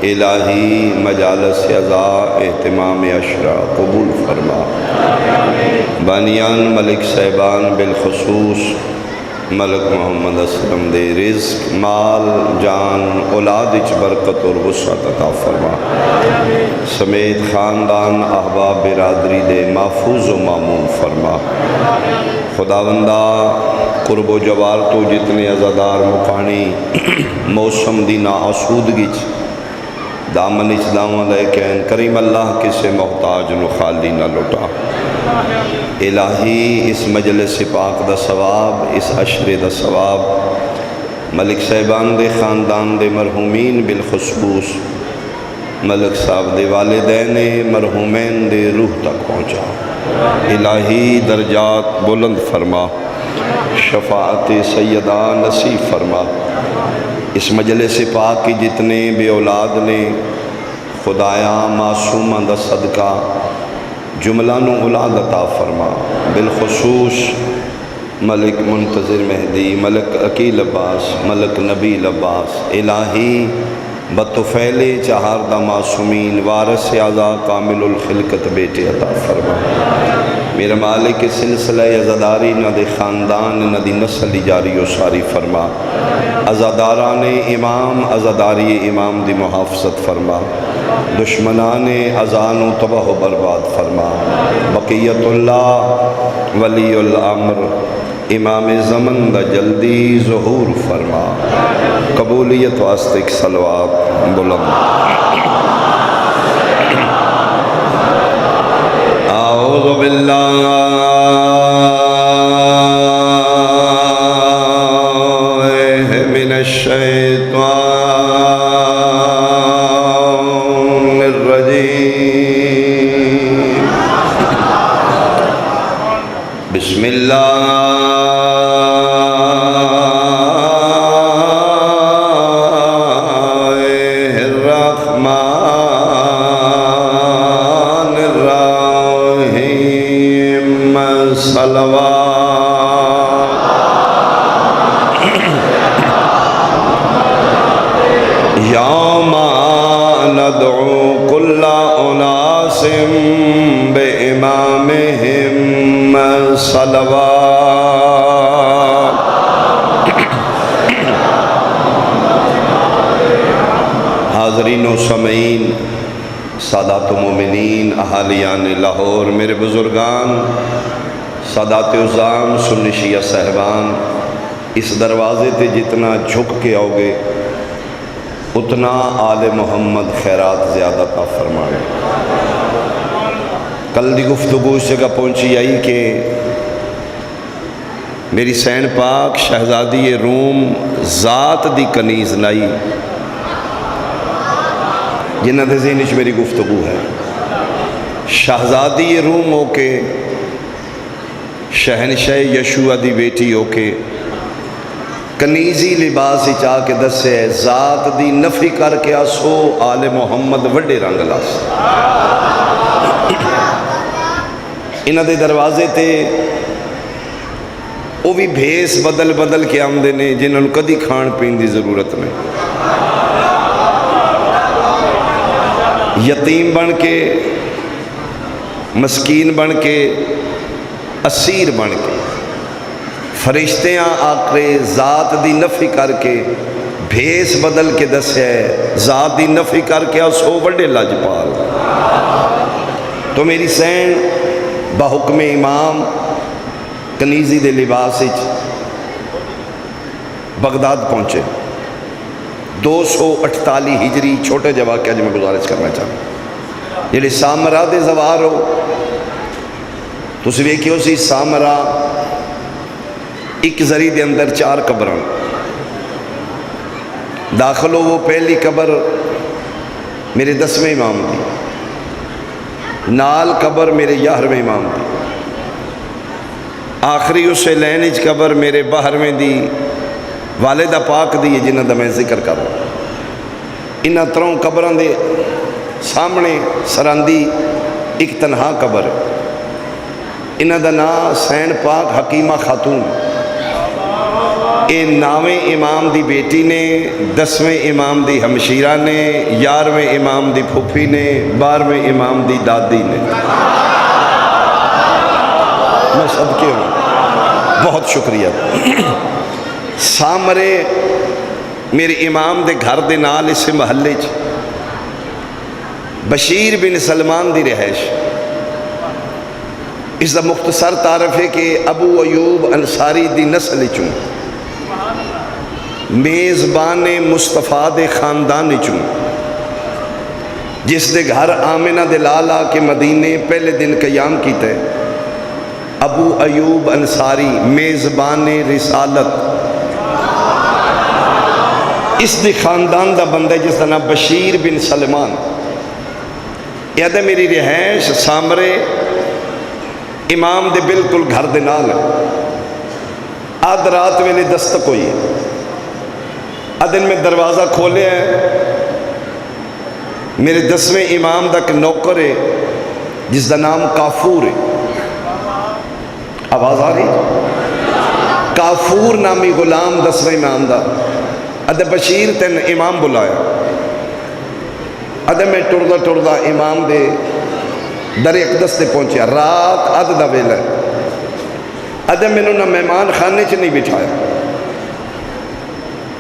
الہی مجالس عزا اہتمام اشرا قبول فرما۔ بانیان ملک صاحبان بالخصوص ملک محمد اسلم دے رزق مال جان اولاد اچ برکت اور وسعت عطا فرما۔ سمیت خاندان احباب برادری دے محفوظ و معمون فرما۔ خداوندہ قرب و جوار تو جتنے عزادار مکانی موسم دی ناآسودگی دامن اچ لیکن کریم اللہ کسے محتاج نو خالی نہ لٹا۔ الہی اس مجلس پاک دا ثواب، اس عشرے دا ثواب ملک صاحبان دے خاندان دے مرحومین بالخصوص ملک صاحب دے والدین مرحومین دے روح تک پہنچا۔ الہی درجات بلند فرما، شفاعت سیدہ نصیب فرما۔ اس مجلس پاک کی جتنے بے اولاد نے خدایا معصومہ دا صدقہ جملہ نو اولاد عطا فرما۔ بالخصوص ملک منتظر مہدی، ملک عقیل عباس، ملک نبیل عباس، الہی بطفیل چہار دا معصومین وارث اعضا کامل الخلقت بیٹے عطا فرما۔ میرا مالک سلسلہ عزاداری نہ دے خاندان نہ دی نسل جاری و ساری فرما۔ عزاداران امام عزاداری امام دی محافظت فرما۔ دشمنان اذان و تباہ و برباد فرما۔ بقیت اللہ ولی الامر امام زمن دا جلدی ظہور فرما۔ قبولیت واسطے ایک صلوات بلند۔ اعوذ باللہ من الشیطان الرجیم۔ بسم اللہ یوم ندعو کل اناس بامامہم صلوات۔ حاضرین و سامعین، سادات و مومنین، اہالیان لاہور، میرے بزرگان، سادات عظام، سنی شیعہ صاحبان، اس دروازے تے جتنا جھک کے آؤ گے اتنا آل محمد خیرات زیادہ کا فرمائے۔ کل دی گفتگو اس جگہ پہنچی آئی کہ میری سین پاک شہزادی روم ذات دی کنیز لائی، جنہ دے ذہنش میری گفتگو ہے۔ شہزادی روم ہو کے شہنشاہ یشوع دی بیٹی ہو کے کنیزی لباس چاہ کے دسے ذات دی نفی کر کے آسو آل محمد وڈے رنگ لاس۔ انہ دے دروازے تے وہ بھی بھیس بدل بدل کے آمدے نے جنہوں نے کدی کھان پین دی ضرورت نہیں۔ یتیم بن کے، مسکین بن کے، اسیر بن کے، فرشتیاں آکرے ذات دی نفی کر کے بھیس بدل کے دسے ذات دی نفی کر کے آسو وڈے لاجپال۔ تو میری سین بحکم امام کنیزی دے لباس بغداد پہنچے۔ 248 ہجری چھوٹے جواب کیا جو میں گزارش کرنا چاہوں۔ یہ سامرا دے زوار ہو تو اس ویکھیو سی سامرا ایک زری دے اندر 4 قبران داخل ہو۔ وہ پہلی قبر میرے 10ویں امام دی، نال قبر میرے 11ویں امام دی، آخری اسے لینج قبر میرے 12ویں دی والدہ پاک دی جنہ دا میں ذکر کر رہا ہوں۔ انہ تروں قبران دے سامنے سراندی ایک تنہا قبر ہے۔ انہ دا نا سین پاک حکیمہ خاتون، یہ 9ویں امام دی بیٹی نے، 10ویں امام دی ہمشیرہ نے، 11ویں امام دی پھوپھی نے، 12ویں امام دی دادی نے۔ میں صدقے ہوں، بہت شکریہ۔ سامرے میرے امام دے گھر دے نال اس محلے چ بشیر بن سلمان دی رہائش۔ اس دا مختصر تعارف ہے کہ ابو ایوب انصاری دی نسل چوں، میزبان مصطفیٰ دے خاندان چوں، جس دے گھر آمنہ دے لال آ کے مدینے پہلے دن قیام کیتا ہے، ابو ایوب انصاری میزبان رسالت، اس دے خاندان دا بندہ جس دا نام بشیر بن سلمان۔ یہ ہے میری رہائش سامرے امام دے بالکل گھر دے نال۔ آدھ رات ویلے دستک ہوئی، آدھن میں دروازہ کھولے ہیں، میرے 10ویں امام دا ایک نوکر ہے جس دا نام کافور ہے۔ آواز آ رہی؟ کافور نامی غلام 10ویں امام دا۔ ادھے بشیر تین امام بلایا، ادھے میں ٹردہ امام دے در اقدس دے پہنچیا، رات ادھ دا ویلا ہے۔ ادھے میں نہ مہمان خانے چ نہیں بٹھایا،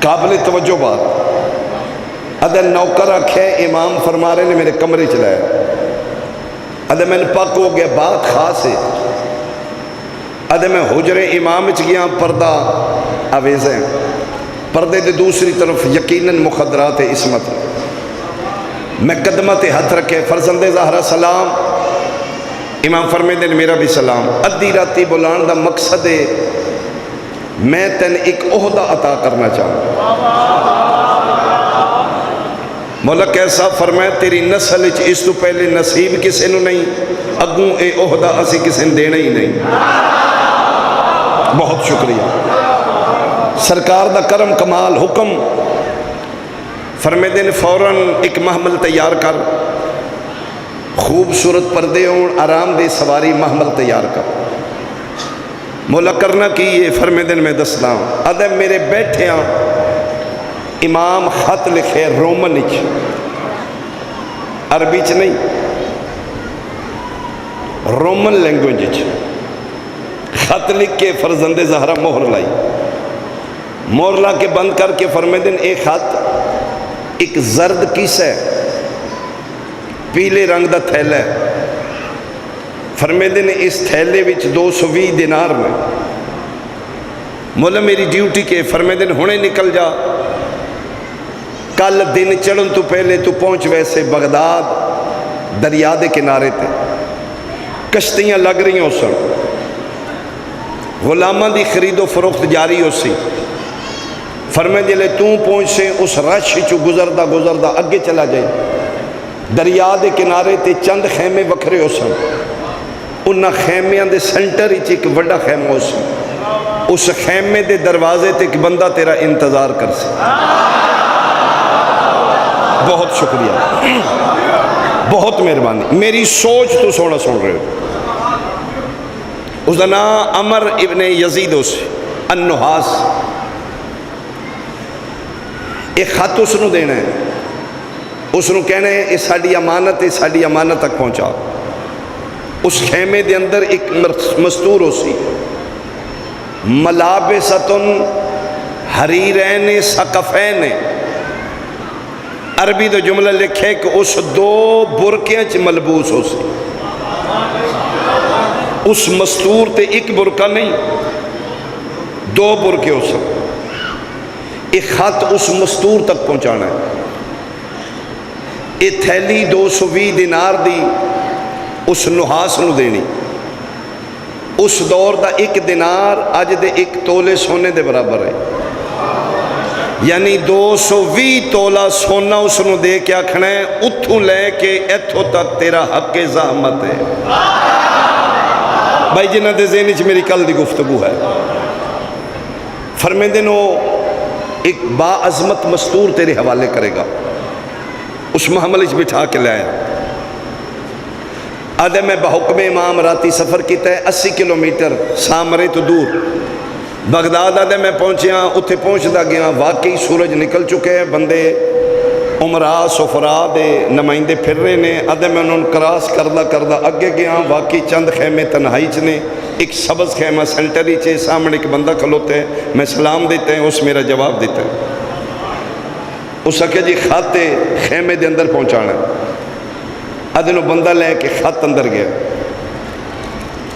قابل توجہ بات۔ ادھے نوکر آکھے امام فرما رہے نے میرے کمرے چلایا۔ ادھے میں نے پاک ہو گیا، بات خاص ہے۔ ادھے میں حجر امام چ گیا، پردہ آویزیں، پردے دے دوسری طرف یقیناً مخدرات عصمت۔ میں قدمت ہاتھ رکھے، فرزند زہرا سلام۔ امام فرمے دن میرا بھی سلام۔ ادھی راتی بلان دا مقصد ہے میں تین ایک عہدہ عطا کرنا چاہوں۔ مولا کیسا فرمائے تیری نسل اس تو پہلے نصیب کسے نو نہیں، اگوں اے عہدہ اسی کسے دینا ہی نہیں۔ بہت شکریہ سرکار دا کرم کمال حکم۔ فرمے دن فوراً ایک محمل تیار کر، خوبصورت پردے ہون، آرام دہ سواری محمل تیار کر۔ مولا کرنا کی یہ فرمے دن میں دستا ہوں۔ ادھے میرے بیٹھے ہیں، امام خط لکھے رومن چ، عربی چ نہیں، رومن لینگویج چ خط لکھ کے فرزند زہرا مہر لائی۔ مہر لا کے بند کر کے فرمے دن ایک خط ایک زرد کیسہ ہے، پیلے رنگ دا تھیلہ ہے۔ فرمے دن اس تھیلے وچ 220 دینار میں۔ مولا میری ڈیوٹی کے، فرمے دن ہونے نکل جا، کل دن چڑھن تو پہلے تو پہنچ ویسے بغداد دریا دے کنارے تے، کشتیاں لگ رہی ہوں سن، غلامہ دی خرید و فروخت جاری ہو سی۔ فرمے جلے تو پہنچ سے اس رش چو گزردہ اگے چلا جائے، دریا دے کنارے تے چند خیمے وکھرے ہو سن، انہاں خیمیاں دے سنٹر ہی ایک بڑا خیمہ ہو سی، اس خیمے دے دروازے تے ایک بندہ تیرا انتظار کر سی۔ بہت شکریہ، بہت مہربانی، میری سوچ تو سونا سن رہے ہو۔ اس دا نام عمر ابن یزید ہو سی النحاس۔ ایک خط اس نو دینا ہے، اس نو کہنا ہے یہ ساڑی امانت ہے، ساڑی امانت تک پہنچا۔ اس خیمے دے اندر ایک مستور ہو سی، ملابستن حریرین سقفین، عربی تو جملہ لکھے کہ اس 2 برکیاں چ ملبوس ہو سی۔ اس مستور تے ایک برکہ نہیں، 2 برکے ہو سن۔ ایک خط اس مستور تک پہنچانا ہے۔ یہ تھیلی 220 دینار دی اس نحاس نو دینی۔ اس دور دا 1 دینار اج دے 1 تولے سونے دے برابر ہے، یعنی 220 تولہ سونا اس نو دے کے آکھنا ہے اتھوں لے کے ایتھوں تک تیرا حق زحمت ہے۔ بھائی جنہ دے ذہن وچ میری کل دی گفتگو ہے۔ فرمیندے نو ایک با عظمت مستور تیرے حوالے کرے گا، اس محمل وچ بٹھا کے لے آیا۔ آدھے میں بحکم امام راتی سفر کیتا ہے 80 کلومیٹر سامرے تو دور، بغداد آدھے میں پہنچیا، اتھے پہنچدا گیا، واقعی سورج نکل چکے ہیں، بندے عمراء سفراء دے نمائندے پھر رہے نے، آدھے میں انہوں نے کراس کردہ اگے گیا، واقعی چند خیمے تنہائی چنے، ایک سبز خیمہ سینٹری چے، سامنے ایک بندہ کھلوتے ہیں، میں سلام دیتے ہیں، اس میرا جواب دیتا ہے، اس کہا جی خط خیمے دے اندر پہنچانا ہے، آدھے نو بندہ لے کے خط اندر گیا،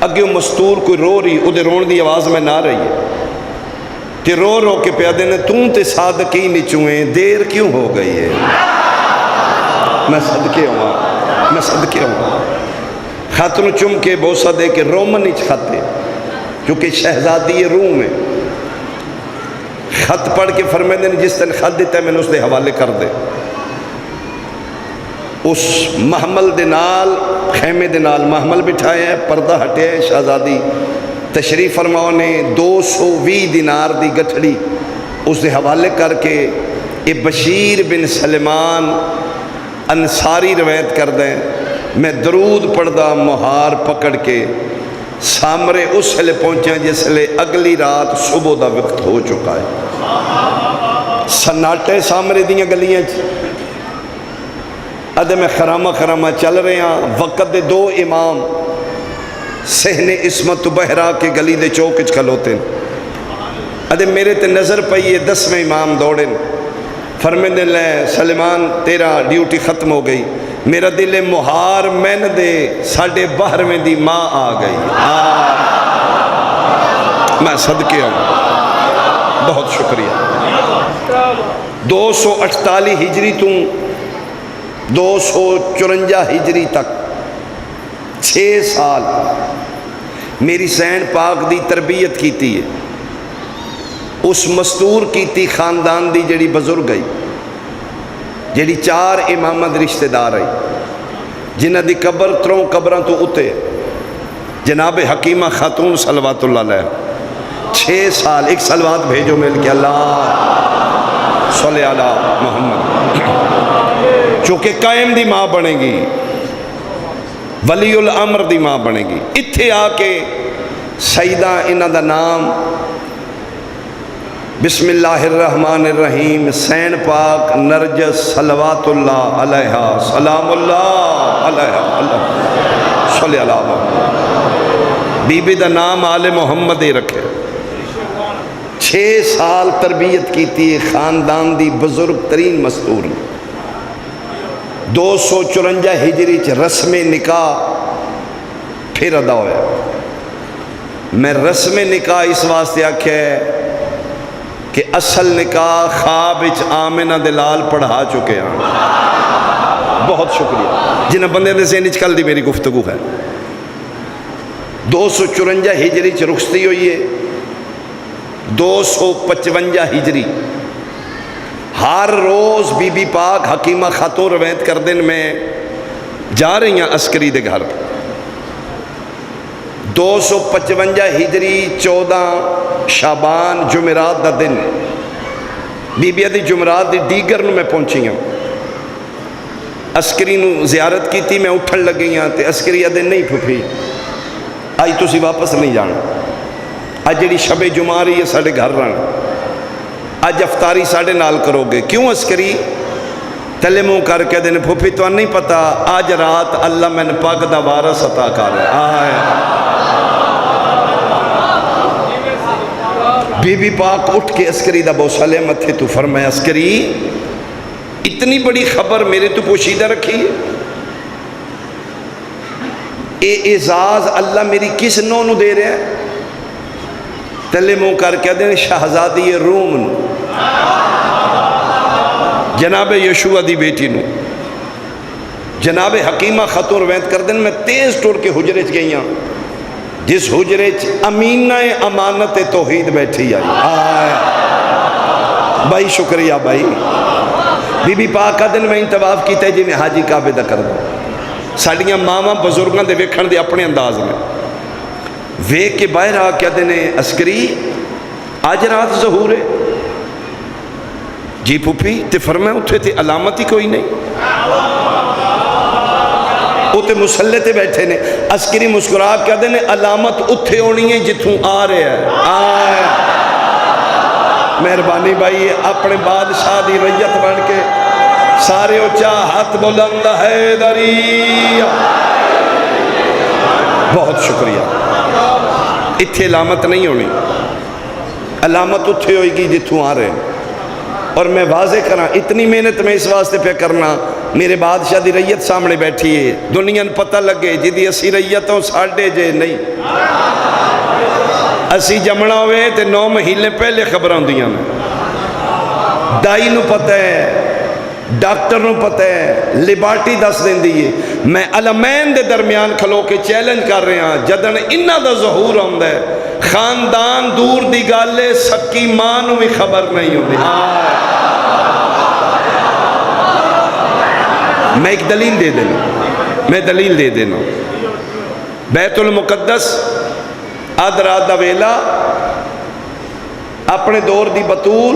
اگے مستور کوئی رو رہی، ادھے رون دی آواز میں نہ رہی ہے، کہ رو رو کے پیادے نے توں تے صادقی نچویں، دیر کیوں ہو گئی ہے؟ میں صدقے ہوں خط نو چم کے بوسہ دے کے رومن اچ خط ہے، کیونکہ شہزادی روم ہے، خط پڑھ کے فرمائے نے جس دن خط دیتا ہے میں نے اس دے حوالے کر دے، اس محمل دے نال خیمے دے نال محمل بٹھایا ہے، پردہ ہٹے ہے، شہزادی تشریف فرماؤ نے 220 دینار دی گٹھڑی اس دے حوالے کر کے، اے بشیر بن سلمان انصاری روایت کر دیں، میں درود پڑھدا مہار پکڑ کے سامرے اس لئے پہنچے جس لئے اگلی رات صبح دا وقت ہو چکا ہے، سناٹے سامرے دیاں گلیاں ادھے میں خرامہ چل رہے ہیں، وقت دے 2 امام سہن عصمت بہرا کے گلی دے چوکچ کھلوتے ہیں، ادھے میرے تے نظر پئی 10ویں امام دوڑیں، فرمیندے لے سلمان تیرا ڈیوٹی ختم ہو گئی، میرا دل مہار مین دے 12:30 دی ماں آ گئی، میں صدقے ہوں، بہت شکریہ۔ 248 ہجری تو 254 ہجری تک 6 سال میری سین پاک دی تربیت کیتی ہے، اس مستور کیتی خاندان دی جڑی بزرگ گئی، جڑی 4 امامت رشتہ دار ہے، جنہ دی قبر 3 قبران تو اتے جناب حکیمہ خاتون صلوات اللہ علیہ، 6 سال ایک صلوات بھیجو مل کے اللہ صلی علی محمد، چونکہ قائم دی ماں بنے گی، ولی الامر دی ماں بنے گی، اتھے آ کے سیدہ انہ دا نام بسم اللہ الرحمن الرحیم سین پاک نرجس صلوات اللہ علیہ سلام اللہ علیہ صلی اللہ علیہ، بی بی دا نام آل محمد رکھے، 6 سال تربیت کی تھی خاندان دی بزرگ ترین مستور، 254 ہجری چ رسم نکاح پھر ادا ہویا، میں رسم نکاح اس واسطے آکھے کہ اصل نکاح خواب اچ آمنہ دلال پڑھا چکے ہیں، بہت شکریہ جنہ بندے دے ذہن اچ کل دی میری گفتگو ہے، 254 ہجری چ رخصتی ہوئی ہے، 255 ہجری ہر روز بی بی پاک حکیمہ خاتون روایت کر دن میں جا رہی ہیں عسکری دے گھر، 255 ہجری 14 شعبان جمعرات دا دن، بی بی دی جمعرات دی دیگر نو میں پہنچی ہوں، عسکری نو زیارت کی تھی، میں اٹھن لگی ہوں تے عسکری دن نہیں پھپھی آئی تسی واپس نہیں جانا، آج جڑی شب جمعہ رہی ہے ساڑھے گھر رہنا، آج افطاری ساڑھے نال کرو گے، کیوں عسکری تلے منہ کر کے دن پھپھی تو نہیں پتا آج رات اللہ میں نے پاک دا وارث عطا کر ہے، آئے بی بی پاک اٹھ کے عسکری دا بوسہ لے متھے تو فرمائے عسکری اتنی بڑی خبر میرے تو پوشیدہ رکھی ہے، اے اعزاز اللہ میری کس نو نو دے رہے ہیں، تلے منہ کر کے دن شہزادی روم نو، جناب یشوع دی بیٹی نو، جناب حکیمہ خاتون روایت کر دن میں تیز ٹور کے حجرے چ گئی ہوں، جس حجرے چ امینہ امانت توحید بیٹھی آئی، بھائی شکریہ بھائی، بی بی پاک کا دن میں انتواف کیتا ہے جی میں حاجی کعبے دا کر دوں، ساڑیاں ماما بزرگاں دے ویکھن دے اپنے انداز میں، ویک کے باہر آ کیا دینے عسکری آج رات ظہور ہے، جی پھوپھی تے فرمائے اتھے تے علامت ہی کوئی نہیں، اتھے مسلح تے بیٹھے نے، عسکری مسکرا کیا دینے علامت اتھے ہونی ہے جتوں آ رہے ہیں، مہربانی بھائی اپنے بادشاہ دی ریت بن کے سارے اچھا ہاتھ بلند حیدری. بہت شکریہ. اتھے علامت نہیں ہونی، علامت اتھے ہوئی گی جتھوں آ رہے ہیں. اور میں واضح کرنا اتنی محنت میں اس واسطے پہ کرنا میرے بادشاہ دی ریت سامنے بیٹھی ہے، دنیا نے پتہ لگے جدی اسی ریتوں ساڑھے جے نہیں. اسی جمنا ہوئے تے 9 مہینے پہلے خبر ہوندیاں میں. دائی نو پتہ ہے، ڈاکٹر نو پتہ ہے، لیبارٹی دس دین دیئے. میں علمین دے درمیان کھلو کے چیلنج کر رہے ہیں جدن انہا دا ظہور ہوندہ ہے خاندان دور دی گالے سکی ماں نو بھی خبر نہیں ہوندی. میں ایک دلیل دے دینا بیت المقدس آدھ رات دا ویلا اپنے دور دی بطول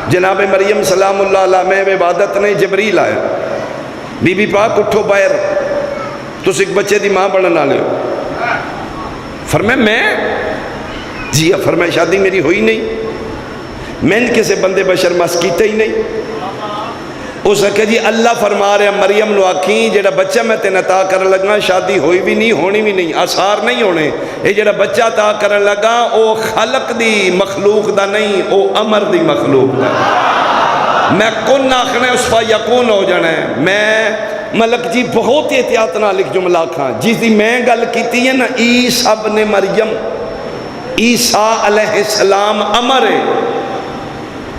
جناب مریم سلام اللہ علیہ میں عبادت نے جبریل آیا. بی بی پاک اٹھو باہر تس ایک بچے دی ماں بڑھنا لے ہو. فرمائے میں جی فرمائے شادی میری ہوئی نہیں، میں نے کسے بندے بشر مس کیتا ہی نہیں. اس کہ جی اللہ فرما رہے ہیں مریم نو آکھیں جڑا بچہ میں تین عطا کرن لگا شادی ہوئی بھی نہیں ہونی بھی نہیں آثار نہیں ہونے. یہ جڑا بچہ عطا کرن لگا او خلق دی مخلوق دا نہیں او امر دی مخلوق دا. میں کن آخنے اس پا یکون ہو جانا ہے. میں ملک جی بہت احتیاط نہ لکھ جملہ کھاں جس دی میں گل کیتی ہے نا عیسیٰ ابن مریم عیسیٰ علیہ السلام امر ہے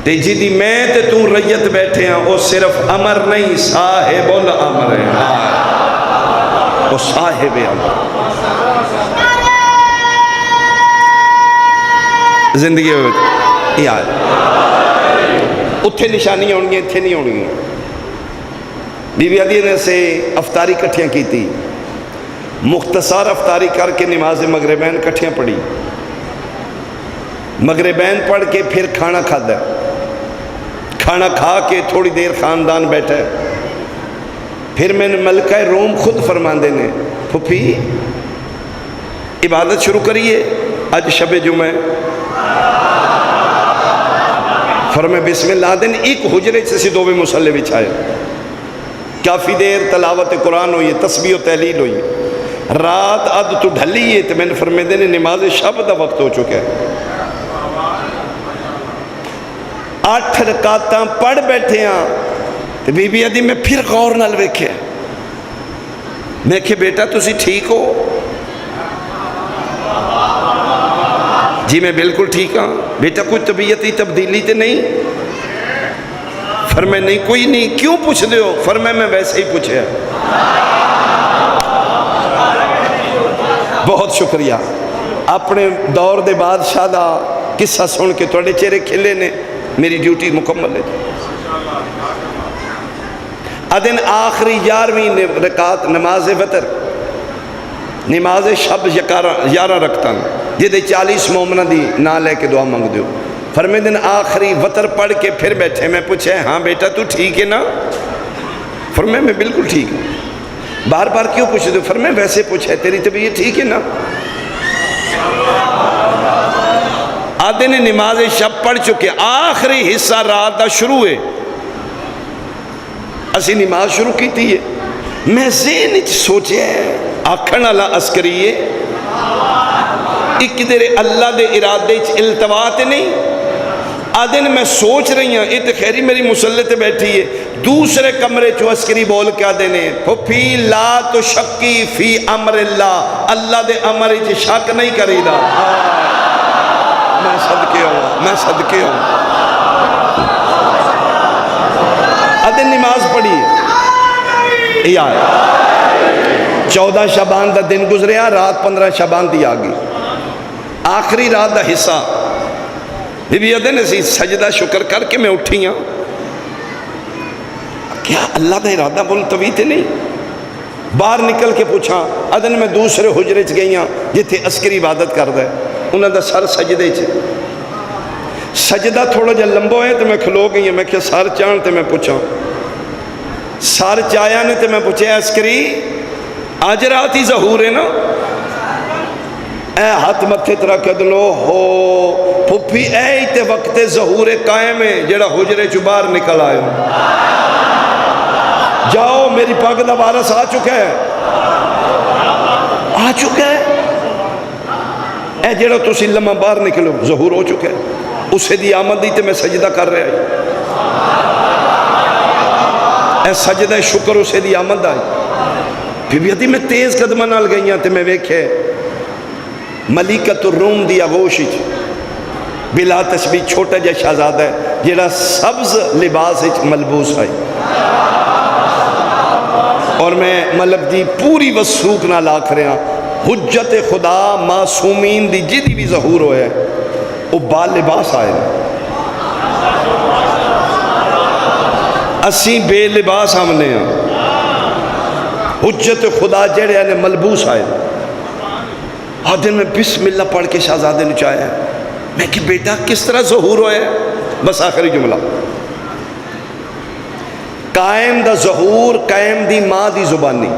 تے جی دی میں تے تو ریت بیٹھے ہیں وہ صرف امر نہیں صاحب الامر ہے. وہ صاحب امر زندگی ہوئی یاد اتھے نشانی ہونگی اتھے نہیں ہونگی. بی بی عدیہ نے سے افطاری کٹھیاں کی تھی، مختصر افطاری کر کے نماز مغربین کٹھیاں پڑھی، مغربین پڑھ کے پھر کھانا کھا دا. کھانا کھا کے تھوڑی دیر خاندان بیٹھا ہے. پھر میں نے ملکہ روم خود فرماندے نے پھپھی عبادت شروع کریے آج شب جمعہ. فرمائے بسم اللہ دن ایک حجرے سے دو میں مسلح بچھائے. کافی دیر تلاوت قرآن ہوئی، تسبیح و تحلیل ہوئی. رات اد تو ڈھلی ہے تو میں نے فرمائے دینے نماز شب دا وقت ہو چکا ہے. 8 رکعتاں پڑھ بیٹھے ہیں تو بی بی عدی میں پھر غور نال ویکھے. میں کہ بیٹا تسی ٹھیک ہو؟ جی میں بالکل ٹھیک ہاں. بیٹا کوئی طبیعتی تبدیلی تے نہیں؟ فرمائے نہیں کوئی نہیں. کیوں پوچھ دے ہو؟ فرمائے میں ویسے ہی پوچھے. بہت شکریہ. اپنے دور دے بادشاہ دا قصہ سن کے توڑے چہرے کھلے نے. میری ڈیوٹی مکمل ہے. ادن آخری 11ویں رکعت نماز وتر نماز شب 11 رکھتا جدے 40 مومنہ دی نہ لے کے دعا مانگ دیو. فرمائے دن آخری وتر پڑھ کے پھر بیٹھے. میں پوچھے ہاں بیٹا تو ٹھیک ہے نا؟ فرمائے میں بالکل ٹھیک ہوں. بار بار کیوں پوچھ دو؟ فرمائے ویسے پوچھے تیری طبیعت ٹھیک ہے نا؟ آدھے نے نماز شب پڑھ چکے. آخری حصہ رات دا شروع ہے. اسی نماز شروع کی تھی. میں ذہن سوچے آکھن اللہ عسکریے ایک دیر اللہ دے ارادے التوات نہیں. آدھے نے میں سوچ رہی ہوں یہ تو خیری میری مسلح تے بیٹھی ہے. دوسرے کمرے چو عسکری بول کیا دینے پھپھی لا تو شکی فی امر اللہ. اللہ دے امر چ شک نہیں کری دا. میں صدقے ہوں. ادن نماز پڑھی یار 14 شعبان دا دن گزریا. رات 15 شعبان دی آگئی. آخری رات دا حصہ بی بی ادن اسی سجدہ شکر کر کے میں اٹھی ہوں. کیا اللہ دا ارادہ ملتوی تے نہیں؟ باہر نکل کے پوچھا. ادن میں دوسرے حجرے چ گئی ہوں جتھے عسکری عبادت کر دے. انہوں دا سر سجدے چ سجدہ تھوڑا جا لمبو ہے تو میں کھلو گئی ہوں. میں کیا سر چاہن تو میں پوچھا سر چایا نے تو میں پوچھے عسکری آج رات ہی ظہور ہے نا؟ اے ہاتھ متھے ترا کدلو ہو پھپھی اے تے وقت ظہور قائم ہے جڑا حجرے چ باہر نکل آئے جاؤ میری پاک دا وارث آ چکا ہے آ چکا ہے اے جڑا تسی لمحہ باہر نکلو ظہور ہو چکا ہے اسے دی آمد دی تے میں سجدہ کر رہا ہوں اے سجدہ شکر اسے دی آمد آئی پھر بھی میں تیز قدمہ نال گئیاں تے میں ویکھے ملیکۃ الروم دی آغوش بلا تشبیہ چھوٹا جا شہزادہ ہے جڑا سبز لباس ملبوس ہے اور میں ملک دی پوری وثوق نہ لاکھ رہا حجت خدا معصومین دی جدی بھی ظہور ہوئے وہ بال لباس آئے اسی بے لباس ہم نے حجت خدا جڑے نے ملبوس آئے اور دن میں بسم اللہ پڑھ کے شہزادے نے چاہیا میں کہ بیٹا کس طرح ظہور ہوئے بس آخری جملہ قائم دا ظہور قائم دی ماں دی زبانی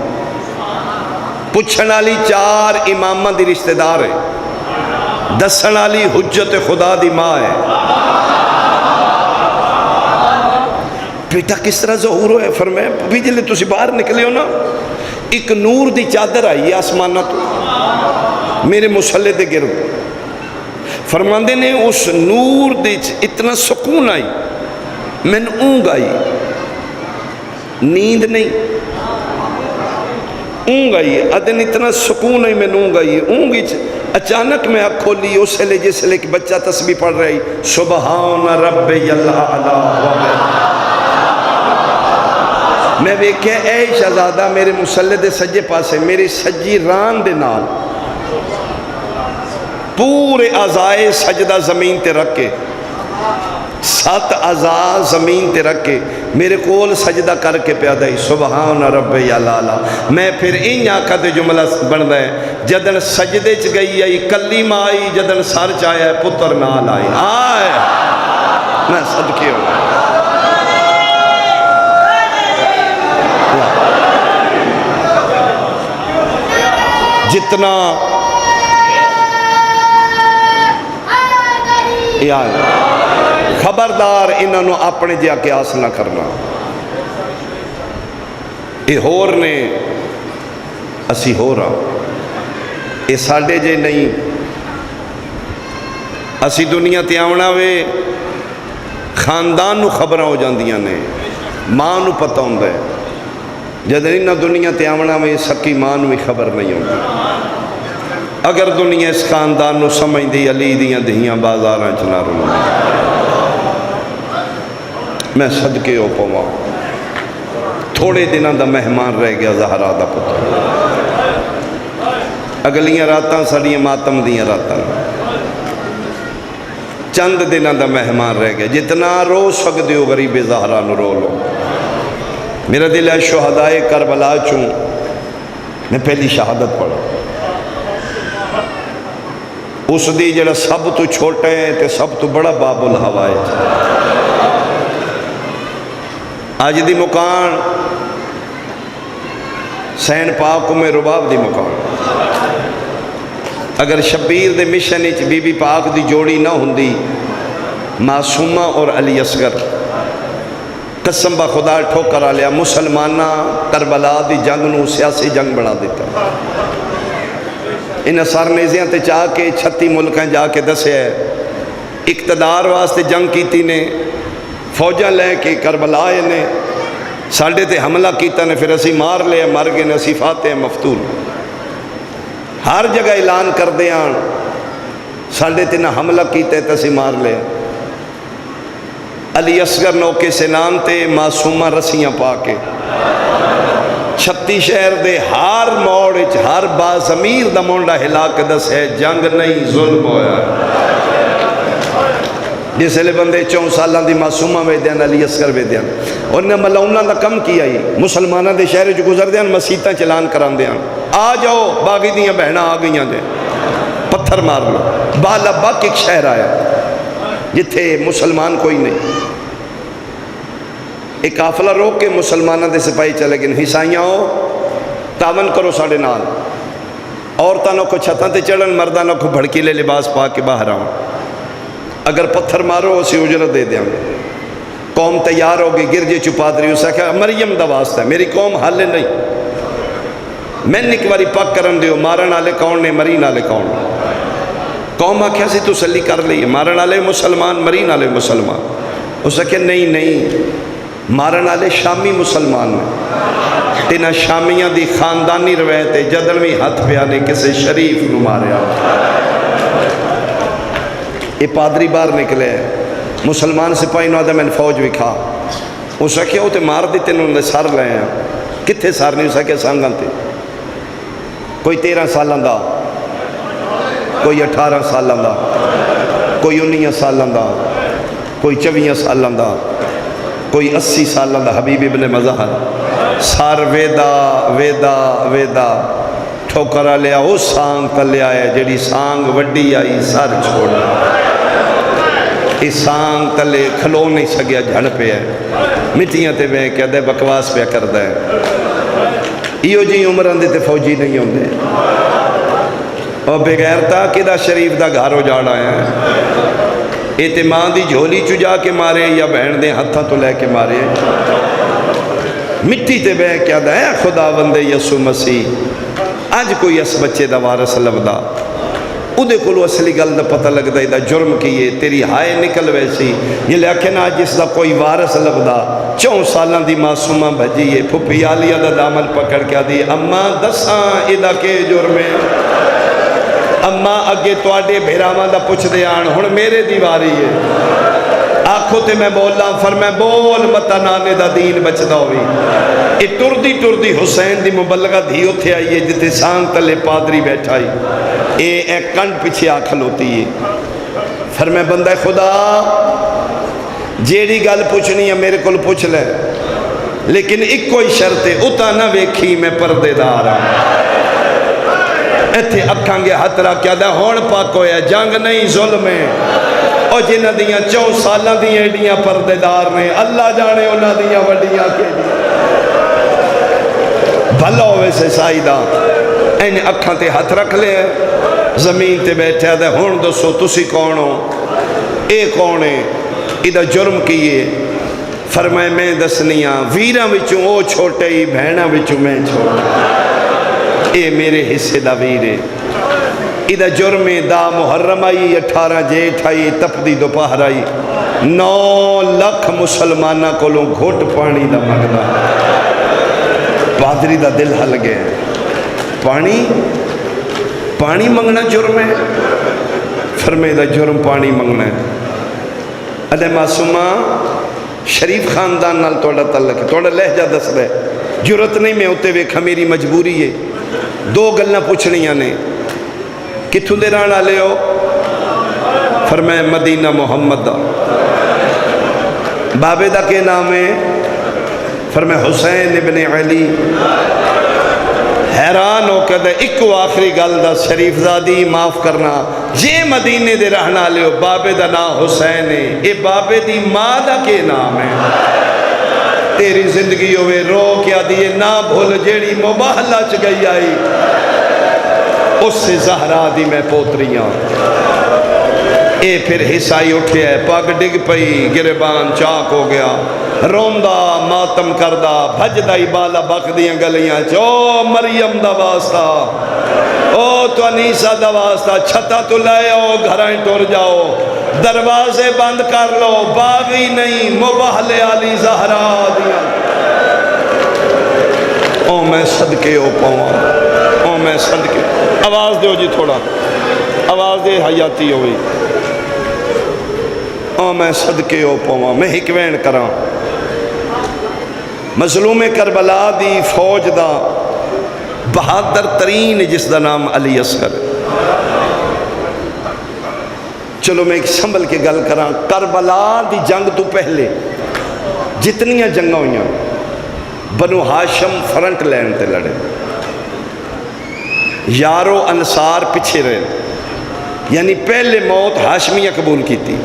پچھن والی چار امامہ دی رشتہ دار ہے دسن والی حجت خدا دی ماں ہے بیٹا کس طرح ظہور ہوئے فرمائے بھی جلے تسی باہر نکلے ہو نا ایک نور دی چادر آئی آسمانہ تو میرے مسلح دے گرد فرماندے نے اس نور دے اتنا سکون آئی میں نے اونگ آئی نیند نہیں اونگ آئی ادن اتنا سکون آئی میں نے اونگ آئی اونگ اچانک میں آنکھ کھولی اس لئے جس لئے کہ بچہ تسبیح پڑھ رہی سبحان رب اللہ میں ویکھے اے شہزادہ میرے مسلح دے سجے پاسے میری سجی ران دے نال پورے اعضائے سجدہ زمین تے رکھ کے 7 اعضاء زمین تے رکھ کے میرے کول سجدہ کر کے پیادہ ہی سبحان رب یالالا میں پھر ان آنکھا تے جملہ بن دے جدن سجدے چ گئی آئی کلیم آئی جدن سر چاہیا ہے پتر نال آئی آئے میں صدقے ہوں جتنا خبردار انہوں اپنے جا قیاس نہ کرنا یہ ہور نے اسی ہو رہا یہ ساڑھے جے نہیں اسی دنیا تے آونا وے خاندان نو خبریں ہو جاندیاں نے ماں نو پتہ ہوں دے جد انہاں دنیا تے آونا وے سکی ماں نو بھی خبر نہیں ہوندی اگر دنیا اس خاندان نو سمجھ دی علی دیاں دہیاں بازاراں چنا رہا میں صدقے ہو پوا تھوڑے دنوں دا مہمان رہ گیا زہرا دا پتر اگلیاں راتاں سڑیاں ماتم دیاں راتاں چند دنوں دا مہمان رہ گیا جتنا رو سکتے ہو غریب زہرا نو رو لو میرا دل ہے شہدائے کربلا چوں میں پہلی شہادت پڑھا اس دی جڑا سب تو چھوٹے ہیں تے سب تو بڑا باب الہوا ہے آج دی مکان سین پاک میں رباب دی مکان اگر شبیر دے مشن اچ بی بی پاک دی جوڑی نہ ہوندی معصومہ اور علی اصغر قسم با خدا ٹھوکر آلیا مسلمانہ کربلا دی جنگ نو سیاسی جنگ بنا دیتا انہیں سارنیزیاں تے چاہ کے 36 ملکیں جا کے دسے ہے اقتدار واسطے جنگ کیتی نے فوجاں لے کے کربلا نے ساڑھے تے حملہ کیتا نے پھر اسی مار لے مر گئے اسی فاتح مفتول ہر جگہ اعلان کر دیاں ساڑھے تے نہ حملہ کیتے تے اسی مار لے علی اصغر نوکے سے نام تے معصومہ رسیاں پا کے 36 شہر دے ہر موڑ ہر بازمیر دا مونڈا ہلا کے دس ہے جنگ نہیں ظلم ہویا جس لئے بندے 4 سالہ دی معصومہ میں دیاں علی اصغر میں دیاں انہیں ملعونہ دا کم کیا ہی مسلمانہ دے شہر جو گزر دیاں مسیطہ چلان کران دیاں آ جاؤ باغی دیاں بہنہ آ گئیاں دے پتھر مار لو بالا باک ایک شہر آیا جتھے مسلمان کوئی نہیں ایک قافلہ روک کے مسلمانہ دے سپاہی چلے گئے حسائیاں ہو تعاون کرو ساڑھے نال عورتوں کو چھتاں تے چڑھن، مردوں کو بھڑکیلے لباس پا کے باہر آؤں، اگر پتھر مارو اسی اجرت دے دیاں گے۔ قوم تیار ہو گئی، گرجے چ پادری اسے کہا مریم دا واسطہ ہے، میری قوم حل نہیں، میں ایک باری پاک کرن دیو، مارن والے کون نے، مرین والے کون نے؟ قوم آکھیا سی تسلی کر لی، مارن والے مسلمان، مرین والے مسلمان۔ اسے کہا نہیں نہیں، مارن والے شامی مسلمان نے، تینا شامیاں دی خاندانی روایت ہے جدن بھی ہاتھ پیا نے کسے شریف نو ماریا۔ یہ پادری باہر نکلے، مسلمان سپاہی نو آدھا میں نے فوج بھی کھا، اسے کہا وہ تے مار دیتے انہوں نے سر لے ہیں، کتھے سر نہیں، اسے کہا سانگاں تے، کوئی 13 سالاں دا، کوئی 18 سالاں دا، کوئی 19 سالاں دا، کوئی 24 سالاں دا، کوئی 80 سالاں دا، حبیب ابن مظہر سار ویدہ ویدہ ویدہ ٹھوکرہ لیا اس سانگ تلے آئے، جڑی سانگ وڈی آئی سار چھوڑا، اس سانگ تلے کھلو نہیں سگیا جھڑ پہ ہے، مٹیاں تے میں کہہ دے بکواس پہ کر دے، ایو جی عمر اندے تے فوجی نہیں ہوندے، اور بغیرتا کدہ شریف دا گھارو جاڑا ہے، اعتماد دی جھولی چجا کے مارے یا بہن دے ہتھاں تو لے کے مارے، مٹی تے بے کیا دا ہے خدا بندے یسو مسیح، آج کوئی اس بچے دا وارث لبدا، ادھے کلو اصلی گل دا پتہ لگ دا دا جرم کیے، تیری ہائے نکل ویسی، یہ لیکن آج جس دا کوئی وارث لبدا، 4 سالان دی معصومہ بھجیے، پھپی آلیہ دا دامن پکڑ کیا دی، اماں دساں ادھا کے جرمے، اماں اگے توڑے بھیرامان دا پوچھ دے آن، ہن میرے دیواری ہے، آنکھوں تے میں بولا فرمائے بول متا نانے دا دین بچدا ہوئی، اے ٹردی ٹردی حسین دی مبلغہ دھی اتھے آئیے جتے سانگ تلے پادری بیٹھائی، اے کنڈ پیچھے آنکھل ہوتی ہے، فرمائے بندہ خدا جیڑی گل پوچھنی ہے میرے کل پوچھ لے، لیکن ایک کوئی شرط ہے اتا نہ ویکھی میں پردے دار ہوں، ایتھے اکھاں گے ہتھ رکھ کیا دا ہون پاک ہویا، جنگ نہیں ظلم ہے، اور جنہ دیاں 4 سالاں دیاں ایڈیاں پردے دار نے، اللہ جانے انہاں دیاں وڈیاں کے بھلا ہوئے سے سائیدہ، این اکھاں تے ہتھ رکھ لے، زمین تے بیٹھے دے ہون دسو تسی کون ہو، اے کون ہے، ادھا جرم کیے، فرمائے میں دسنیاں، ویراں وچوں او چھوٹے ہی بہناں وچوں میں چھوٹا، اے میرے حصے دا ویرے، ادھا جرم دا محرم آئی 18 جیٹھ آئی تپدی دوپہر آئی 9 لاکھ مسلمانہ کو لوں گھوٹ پانی دا مگنا، پادری دا دل ہل گئے، پانی منگنا جرم ہے، فرمے دا جرم پانی منگنا ہے، ادھے معصومہ شریف خاندان نال توڑا تعلق ہے، توڑا لہجہ دس رہے، جرت نہیں میں ہوتے ویکھا میری مجبوری ہے، 2 گلنا پوچھنیاں نے، کتھوں دے رانا لے ہو، فرمائے مدینہ محمد دا، بابے دا کے نام ہے، فرمائے حسین ابن علی، حیران ہو کہ دے ایک آخری گل دا شریف زادی معاف کرنا، یہ مدینے دے رہنا لے ہو، بابے دا نام حسین ہے، اے بابے دی ماں دا کے نام ہے، تیری زندگی ہوئے رو کیا دیئے نہ بھول جیڑی مباہلہ چ گئی آئی، اس سے زہرا دی میں پوتریاں، اے پھر حصائی اٹھے ہے، پاک ڈگ پئی گربان چاک ہو گیا، روندہ ماتم کردہ بھجدہ بالا بک دیاں گلیاں او مریم دا واسطہ، او تو انیسہ دا واسطہ، چھتا تو لے آؤ گھرائیں ٹور جاؤ، دروازے بند کر لو، باغی نہیں مباہلے علی زہرا دیا، او میں صدقے ہو پاؤں، او میں صدقے، آواز دے ہو جی تھوڑا، آواز دے حیاتی ہوئی، او میں صدقے ہو پاؤں، میں حکوین کراں، مظلوم کربلا دی فوج دا بہادر ترین جس دا نام علی اصغر، چلو میں ایک سنبھل کے گل کراں، کربلا دی جنگ تو پہلے جتنیاں جنگاں ہوئیاں بنو ہاشم فرنٹ لین تے لڑے، یارو انصار پچھے رہے، یعنی پہلے موت ہاشمیہ قبول کی تھی،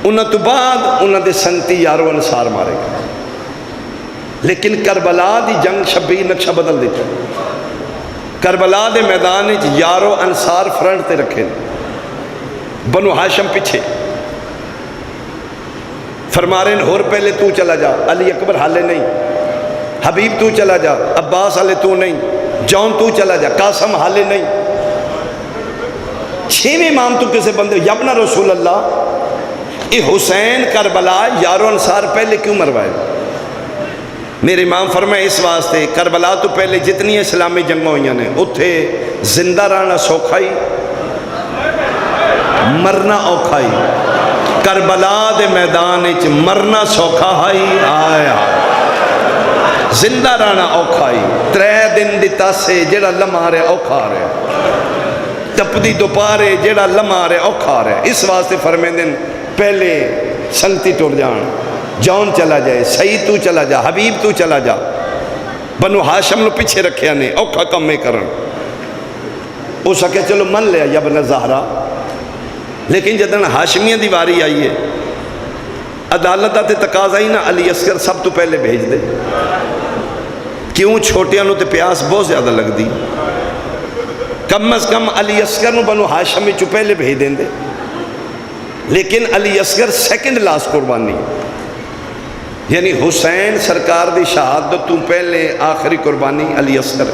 انہاں تو بعد انہاں دے سنتی یارو انصار مارے گا، لیکن کربلا دی جنگ شبیر نقشہ بدل دیتا کربلا دے میدان یارو انصار فرنٹ تے رکھے، بنو ہاشم پیچھے، فرما رہے ہیں ہور پہلے تو چلا جا، علی اکبر حالے نہیں، حبیب تو چلا جا، عباس حالے تو نہیں، جون تو چلا جا، قاسم حالے نہیں، چھویں امام تو کسے بندے یبنا رسول اللہ، اے حسین کربلا یارو انصار پہلے کیوں مروائے؟ میرے امام فرمائے اس واسطے کربلا تو پہلے جتنی اسلامی جنگوں ہوئی نے اتھے زندہ رہنا سوکھائی مرنا اوکھائی، کربلا دے میدان وچ مرنا سوکھا ہائی آیا زندہ رہنا اوکھائی، 3 دن دی تاسے جڑا لمحہ رہے اوکھا رہے، تپدی دوپارے جڑا لمحہ رہے اوکھا رہے، اس واسطے فرمائے دن پہلے سنگتی ٹر جان، جون چلا جائے، سعید تو چلا جا، حبیب تو چلا جا، بنو ہاشم نو پیچھے رکھیا نے اوکھا کم میں کرن، او سکے چلو من لیا یا بن زہرا، لیکن جدن ہاشمیہ دیواری آئیے عدالت آتے تقاضا ہی نا علی اصغر سب تو پہلے بھیج دے، کیوں چھوٹیاں نو تے پیاس بہت زیادہ لگ دی، کم از کم علی اصغر نو بنو ہاشم چو پہلے بھیج دیں دے، لیکن علی اصغر سیکنڈ لاس قربانی، یعنی حسین سرکار دی شہادت تو پہلے آخری قربانی علی اصغر،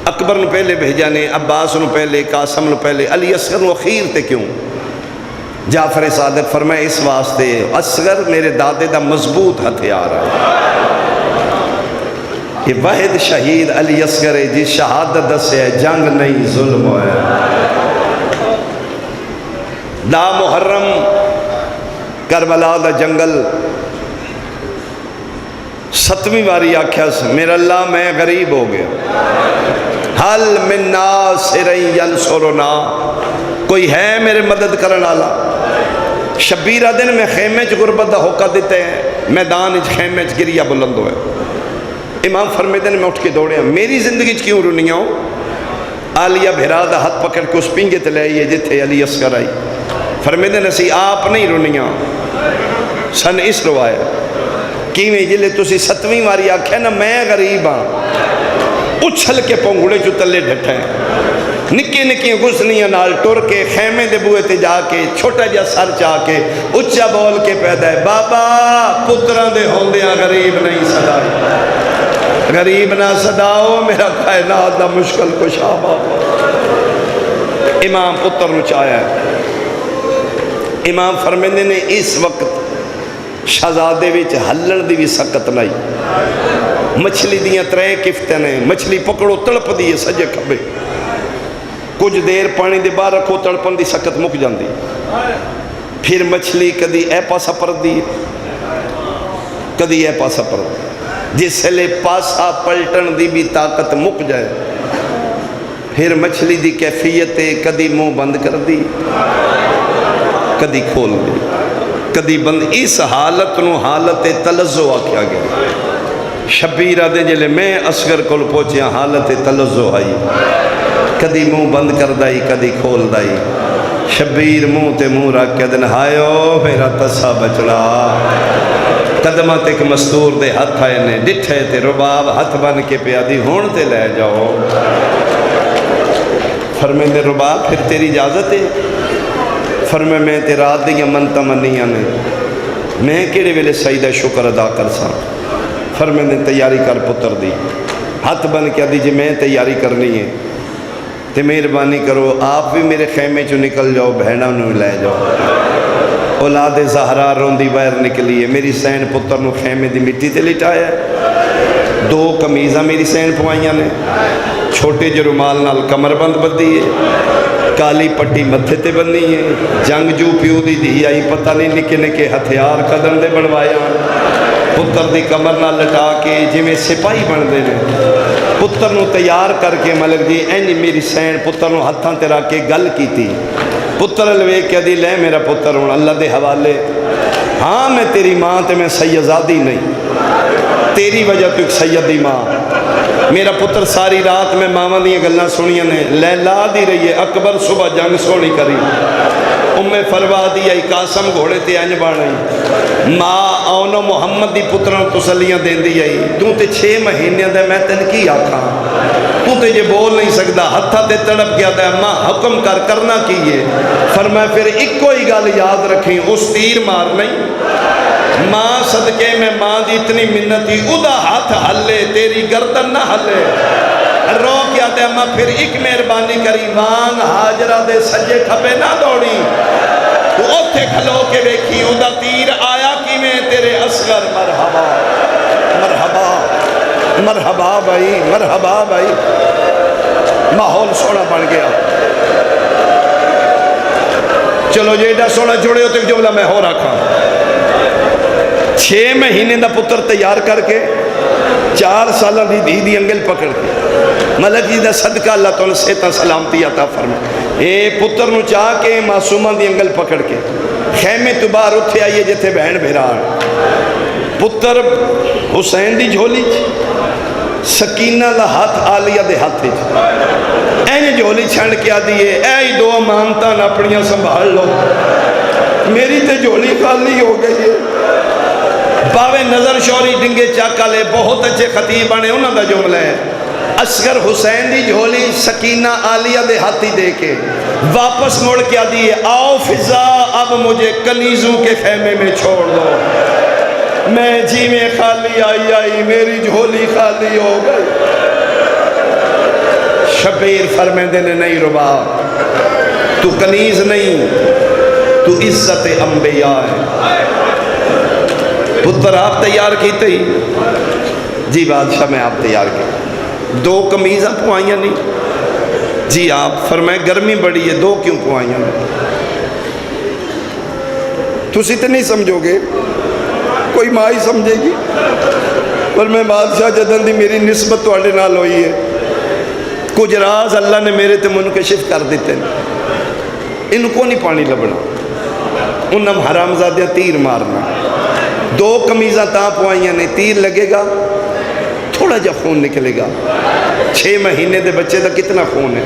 اکبر نو پہلے بھیجا نے، عباس نو پہلے، قاسم نو پہلے، علی اصغر نو اخیر تے کیوں؟ جعفر صادق فرمائے اس واسطے اصغر میرے دادے دا مضبوط ہتھیار ہے، یہ واحد شہید علی اصغر ہے جس شہادت دسے ہے جنگ نہیں ظلم ہوئے، دا محرم کربلا دا جنگل 7ویں باری آکھیا سے میرا اللہ میں غریب ہو گیا، حل من ناصر ینصرنا، کوئی ہے میرے مدد کرن والا؟ شبیرہ دن میں خیمے چ غربت دا ہوکا دیتے ہیں، میدان چ خیمے چ گریا بلند ہوئے، امام فرمے دن میں اٹھ کے دوڑے ہیں میری زندگی چ کیوں رونیاں ہو؟ آلیہ بھرا دا ہاتھ پکڑ کے اس پینگے تے لے آئیے جتھے علی اصغر آئی، فرمے دن اسی آپ نہیں رونیاں سن اس روایا کیویں جلے تسی 7ویں باری آکھیا نا میں غریب ہاں، اچھل کے پونگڑے چو تلے ڈھٹے ہیں، نکی نکی گسنیاں نال ٹر کے خیمے دے بوئے تے جا کے چھوٹا جا سر چاہ کے اچھا بول کے پیدا ہے بابا پتران دے ہوندیاں غریب نہیں صدائی، غریب نہ صداؤ میرا کائنات دا مشکل کشا بابا، امام پتر نو چاہیا ہے، امام فرمیندے نے اس وقت شہزادے وچ ہلن دی بھی سکت نہیں، مچھلی دیاں 3 کفتیں نے، مچھلی پکڑو تڑپ دیئے سجے کھبے، کچھ دیر پانی دے باہر رکھو تڑپن دی سکت مک جاندی، پھر مچھلی کدی اے پاسا پر دی کدی اے پاسا پر دی، جس لے پاسا پلٹن دی بھی طاقت مک جائے، پھر مچھلی دی کیفیت کدی منہ بند کر دی کدی کھول دی، کدی بند، اس حالت نو حالت تلزو آکھیا گیا، شبیرہ دے جلے میں اصغر کول پہنچیا حالت تلزو آئی، کدی منہ بند کر دائی کدی کھول دائی، شبیر منہ تے منہ رکھ کے دن ہائیو میرا تسا بچڑا، قدمت ایک مستور دے ہاتھ آئے نے ڈٹھے تے رباب ہاتھ بن کے پیا دی ہون تے لے جاؤ، فرمائے دے رباب پھر تیری اجازت ہے؟ فرمائے میں تے رات دیاں منتا منیاں نے، میں کیڑے ویلے سجدہ شکر ادا کر سا، فرمائے دے تیاری کر پتر دی، ہاتھ بن کے دی جی میں تیاری کرنی ہے تے مہربانی کرو آپ بھی میرے خیمے چو نکل جاؤ بہنوں نو لے جاؤ، اولاد زہرا روندی باہر نکلی ہے، میری سین پتر نو خیمے دی مٹی تے لٹایا ہے، 2 کمیزاں میری سین پوائیاں نے، چھوٹے جو رومال نال کمر بند بدی ہے، کالی پٹی متھے تے بننی ہے، جنگ جو پیو دی دی آئی پتہ نہیں نکے نکے ہتھیار قدم دے بنوایا، پتر دی کمر نہ لٹا کے جی میں سپاہی بن دے نے، پتر نو تیار کر کے ملک جی اینی میری سین پتر نو ہتھاں تے رکھ کے گل کی تھی، پتر لوے کیا دی لے میرا پتر ہوں اللہ دے حوالے، ہاں میں تیری ماں تے میں سیدزادی نہیں، تیری وجہ تو ایک سیدی ماں، میرا پتر ساری رات میں ماما دیاں گلنا سنیاں نے، لیلا دی رہی ہے اکبر صبح جنگ سونی کری، فروا دی آئی قاسم گھوڑے تے انج بن آئی ماں آنو محمد دی پتران تسلیاں دین دی آئی تو تے 6 مہینے دے میں تن کی آکھاں تو تے یہ بول نہیں سکتا ہتھا تے تڑپ گیا دے ماں حکم کرنا کیے فرمایا پھر ایک کوئی گل یاد رکھیں اس تیر مار نہیں ماں صدقے میں ماں دی اتنی منتی ادا ہاتھ ہلے تیری گردن نہ ہلے رو کیا دے اماں پھر ایک مہربانی کری وانگ حاجرہ دے سجے کھپے نہ دوڑی تو اتھے کھلو کے دیکھی ادا تیر آیا کی میں تیرے اصغر مرحبا مرحبا مرحبا بھائی مرحبا بھائی ماحول سونا بن گیا چلو یہ ایڈا سونا جوڑے ہوتے جملہ میں ہو رکھا 6 مہینے دا پتر تیار کر کے 4 سالہ دی دی انگل پکڑ کے ملک جی دا صدقہ اللہ تعالیٰ سیتا سلامتی عطا فرمائے اے پتر نو چاہ کے معصومہ دی انگل پکڑ کے خیمے تو باہر اٹھے آئیے جتے بہن بھیران پتر حسین دی جھولی سکینہ دا ہاتھ آلیہ دے ہاتھ این جھولی چھنڈ کیا دیئے اے دو امانتاں اپنیاں سنبھال لو میری تے جھولی خالی ہو گئی ہے باوے نظر شوری ڈنگے چاکا لے بہت اچھے خطیب آنے انہوں دا جملہ ہے اصغر حسین دی جھولی سکینہ آلیہ دے ہاتھی دے کے واپس مڑ کیا دیئے آؤ فضا اب مجھے کنیزوں کے خیمے میں چھوڑ دو میں جی میں خالی آئی میری جھولی خالی ہو گئی شبیر فرمیندے نے نہیں ربا تو کنیز نہیں تو عزت انبیاء ہے پتر آپ تیار کیتے ہی جی بادشاہ میں آپ تیار کی 2 قمیضاں پوائیاں نہیں جی آپ فرمائے گرمی بڑی ہے 2 کیوں پوائیاں نہیں تو سی نہیں سمجھو گے کوئی ماں ہی سمجھے گی پر میں بادشاہ جدن دی میری نسبت توڑے نال ہوئی ہے کچھ راز اللہ نے میرے تے منکشف کر دیتے ہیں ان کو نہیں پانی لبنا انہم حرام زادیاں تیر مارنا 2 قمیضاں تاں پوائیاں نہیں تیر لگے گا تھوڑا جا خون نکلے گا 6 مہینے دے بچے دا کتنا خون ہے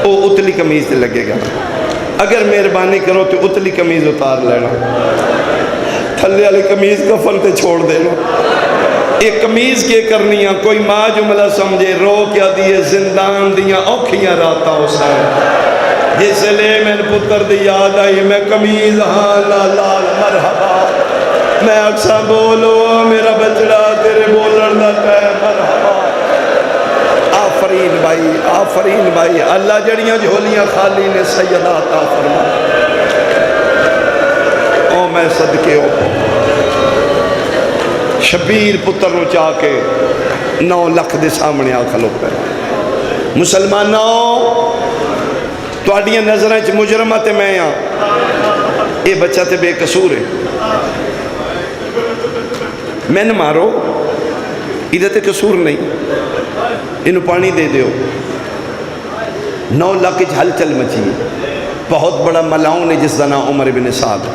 وہ اتلی قمیض تے لگے گا اگر مہربانی کرو تو اتلی قمیض اتار لینا تھلے والی قمیض کفن تے چھوڑ دینا ایک قمیض کے کرنیاں کوئی ماں جملہ سمجھے رو کیا دیئے زندان دیاں اوکھیاں راتا ہو سائے جس لئے میں پتر دی یاد آئی میں قمیض ہاں لال مرحبا میں اکسا بولو میرا بچڑا تیرے بولن دا کہے مرحبا آفرین بھائی اللہ جڑیاں جھولیاں خالی نے سیدہ عطا فرما او میں صدقے ہو شبیر پتر نو چاہ کے 9 لکھ دے سامنے آکھلو پہ مسلمانوں تو آڈیاں نظریں چھ مجرمہ تے میں اے بچہ تے بے قصور ہے میں نہ مارو ادھر تے قصور نہیں انہوں پانی دے دیو 9 لاکھ ہل چل مچی بہت بڑا ملاؤں نے جس دنا عمر بن سعد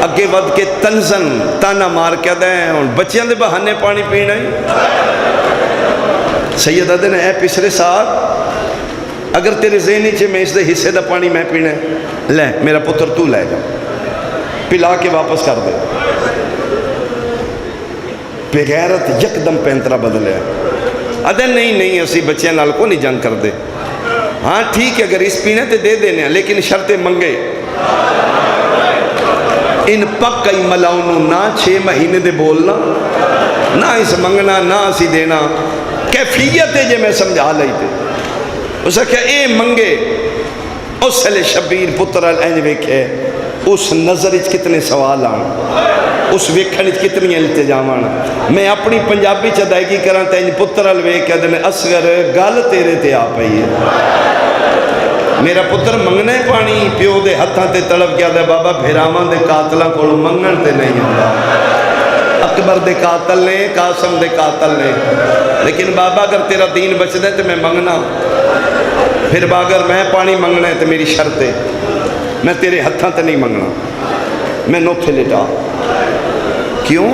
اگے ود کے تنزن تانا مار کیا دیں اور بچیاں دے بہانے پانی پینا ہے سیدہ دے نے اے پسرے ساتھ اگر تیرے ذہنی چھے میں اس دے حصے دا پانی میں پینا ہے لے میرا پتر تو لے گا پلا کے واپس کر دے بغیرت یک دم پینترہ بدلے ادھر نہیں اسی بچے نال کو نہیں جنگ کر دے ہاں ٹھیک ہے اگر اس پینے تے دے دینے ہیں لیکن شرطیں منگے ان پکائی ملاؤنوں نہ 6 مہینے دے بولنا نہ اس منگنا نہ اسی دینا کیفیت ہے جے میں سمجھا لئی تے اسے کہا اے منگے اس لئے شبیر پترال اینج ویکھے اس نظرچ کتنے سوال آن اس ویکھنچ کتنی التجام آن میں اپنی پنجابی چدائیگی کران تے اینج پترال ویکھے دنے اصغر گال تیرے تے آ پئی ہے میرا پتر منگنے پانی پیو دے ہتھاں تے تڑپ گیا دے بابا بھیرامان دے قاتلہ کولو منگن تے نہیں ہوگا اکبر دے قاتل نے قاسم دے قاتل نے لیکن بابا اگر تیرا دین بچ دے تو میں منگنا پھر اگر میں پانی منگنا ہے تو میری شرط ہے میں تیرے ہتھاں تے نہیں منگنا میں نوتھے لیٹا کیوں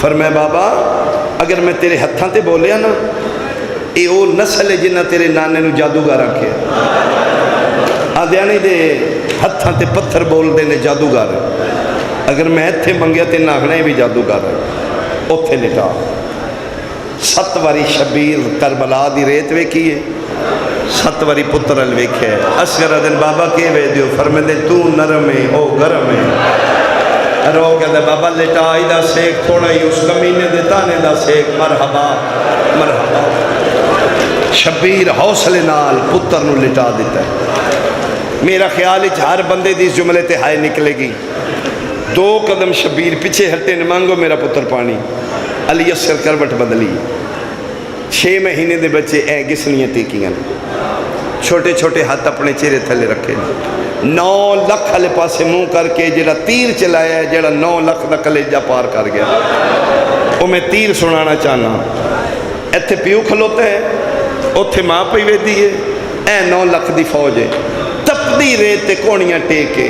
فرمائے بابا اگر میں تیرے ہتھاں تے بولیا نا اے او نسل ہے جنہ تیرے نانے نو جادوگا رکھے آدھیانی دے ہتھاں تے پتھر بول دے نے جادوگر، اگر میں اتھے منگیا تے ناغنے بھی جادوگر ہے، اتھے لٹا 7 واری شبیر کربلا دی ریت ویکھی ہے، 7 واری پتر ال ویکھے ہے۔ اصغر دن بابا کے وے دیو فرمیندے تو نرم ہے او گرم ہے، رو کہتا ہے بابا لٹا ہی دا سیک تھوڑا ہی اس کمینے دے تانے دا سیک، مرحبا مرحبا۔ شبیر حوصلے نال پتر نو لٹا دیتا ہے۔ میرا خیال ہر بندے دی اس جملے تے ہائے نکلے گی، 2 قدم شبیر پیچھے ہٹے نے مانگو میرا پتر پانی۔ علی اصغر کروٹ بدلی، 6 مہینے دے بچے اے گسنیاں تیکیاں، چھوٹے چھوٹے ہاتھ اپنے چہرے تھلے رکھے، 9 لکھ والے پاسے منہ کر کے جڑا تیر چلایا ہے، جڑا 9 لکھ دا کلیجہ پار کر گیا، وہ میں تیر سنانا چاہنا۔ ایتھے پیو کھلوتا ہے، اتھے ماں پئی ویدی ہے، اے 9 لکھ دی فوج ہے، تپدی ریت تے کونیاں ٹیکے۔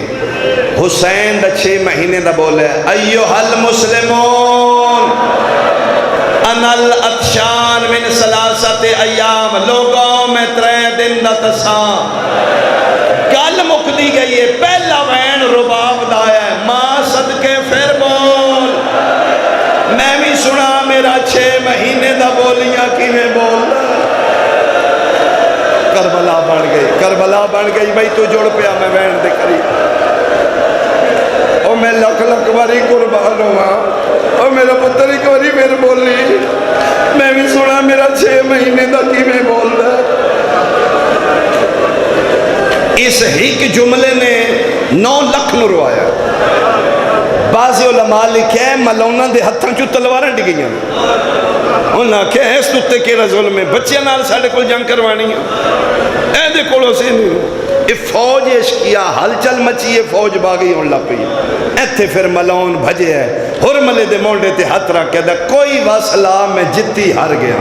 حسین دا 6 مہینے دا بولے ایوہ المسلمون انا الاتشان من 3 ایام، لوگوں میں 3 دن دا تساں گل مکدی گئی ہے، پہلا وین رباب دایا ہے، ماں صدقے پھر بول۔ میں بھی سنا میرا 6 مہینے دا بولیاں کی میں بول، کربلا بن گئی، کربلا بن گئی بھئی تو جوڑ پیا میں وین دے قریب، او میں لکھ لکھ واری قربان ہوا، او میرا پتر ایک واری میرے بولی، میں بھی سنا میرا 6 مہینے دا کی میں بول رہا۔ اس ہی جملے نے 9 لکھ نو روایا۔ بعض علماء لکھے ہیں ملونہ دے ہتھاں چو تلواریں ڈگیاں، انہاں کہ اس تُتے کیڑا ظلم ہے، بچے نال ساڑھے کل جنگ کروانی ہے، اے دے کولو سے نہیں۔ یہ فوج عشقیہ حل چل مچی ہے، فوج باغی ہون لپی، ایتھے پھر ملون بھجے ہے، حرملے دے مونڈے تے ہتھ رکھ کے دا کوئی واسلہ میں جتی ہر گیا۔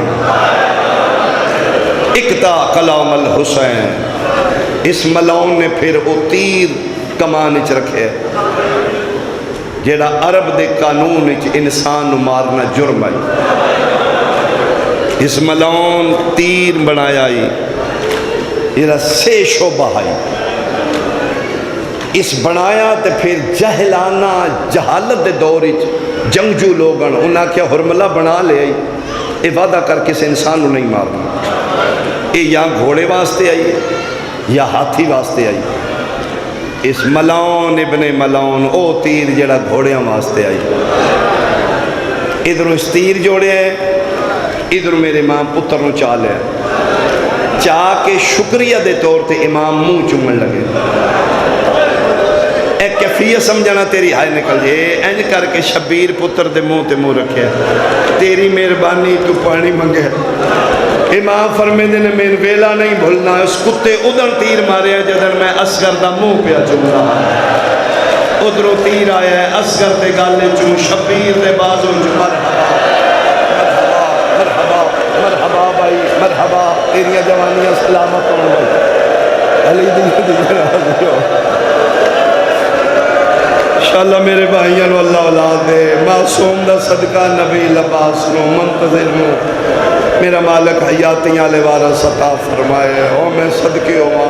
اکتا کلام الحسین، اس ملون نے پھر وہ تیر کمان اچ رکھے، جیڑا عرب دے قانون اچ انسان مارنا جرم ہے، اس ملون تیر بنایا ہی، یہ 6 شعبہ ہے، اس بنایا تے پھر جہلانہ جہالت دے دور جنگجو لوگن انہاں کیا حرملہ بنا لے آئی، یہ وعدہ کر کے سے انسان نہیں مارنا، یہ یا گھوڑے واسطے آئی یا ہاتھی واسطے آئی۔ اس ملون ابن ملون او تیر جڑا گھوڑیاں واسطے آئی، ادھر اس تیر جوڑے ہیں، ادھر میرے امام پتر نو چال ہے، چاہ کے شکریہ دے طور تے امام منہ چمن لگے، اے کیفیت سمجھنا تیری ہائے نکل جائے، اینج کر کے شبیر پتر دے منہ تے منہ رکھے، تیری مہربانی تو پانی منگے۔ امام فرمیندے نے میں ویلا نہیں بھولنا، اس کتے ادھر تیر مارے ہیں جدھر میں اصغر دا منہ پیا چم رہا، ادھروں تیر آیا ہے اصغر دے گالے چوں، شبیر دے بازوں چوں، مرحبا مرحبا مرحبا بھائی مرحبا، تیریاں جوانیاں سلامت ہوں بھائی، علی دی راضی ہو انشاءاللہ میرے بھائیاں نو اللہ اولاد دے، معصوم دا صدقہ نبی لباس نو منتظر نو میرا مالک حیاتیاں لے وارث عطا فرمائے، او میں صدقے ہوا۔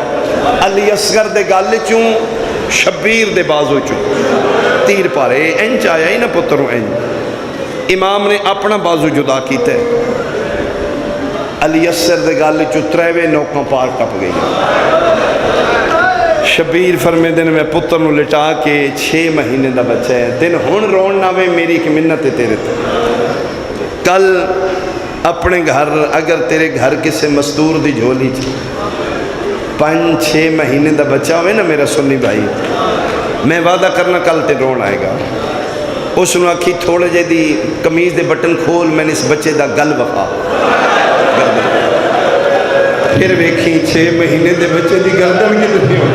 علی اصغر دے گل چوں، شبیر دے بازو چوں تیر پارے، انچ آیا ہی نہ پتروں انچ، امام نے اپنا بازو جدا کیتے، علی اصغر دے گل چوں 3 نوکاں پار ٹپ گئی۔ شبیر فرمے دن میں پتر نو لٹا کے 6 مہینے دا بچہ ہے، دن ہون رون نہ وے میری ایک منت ہے تیرے تے، کل اپنے گھر اگر تیرے گھر کسے مستور دی جھولی 5-6 مہینے دا بچہ ہوئے نا میرا سنی بھائی، میں وعدہ کرنا کل تے رون آئے گا، اس نے آکھی تھوڑے جے دی کمیز دے بٹن کھول، میں نے اس بچے دا گل وقا، پھر ویکھی 6 مہینے دے بچے دی گردن کتنی ہو،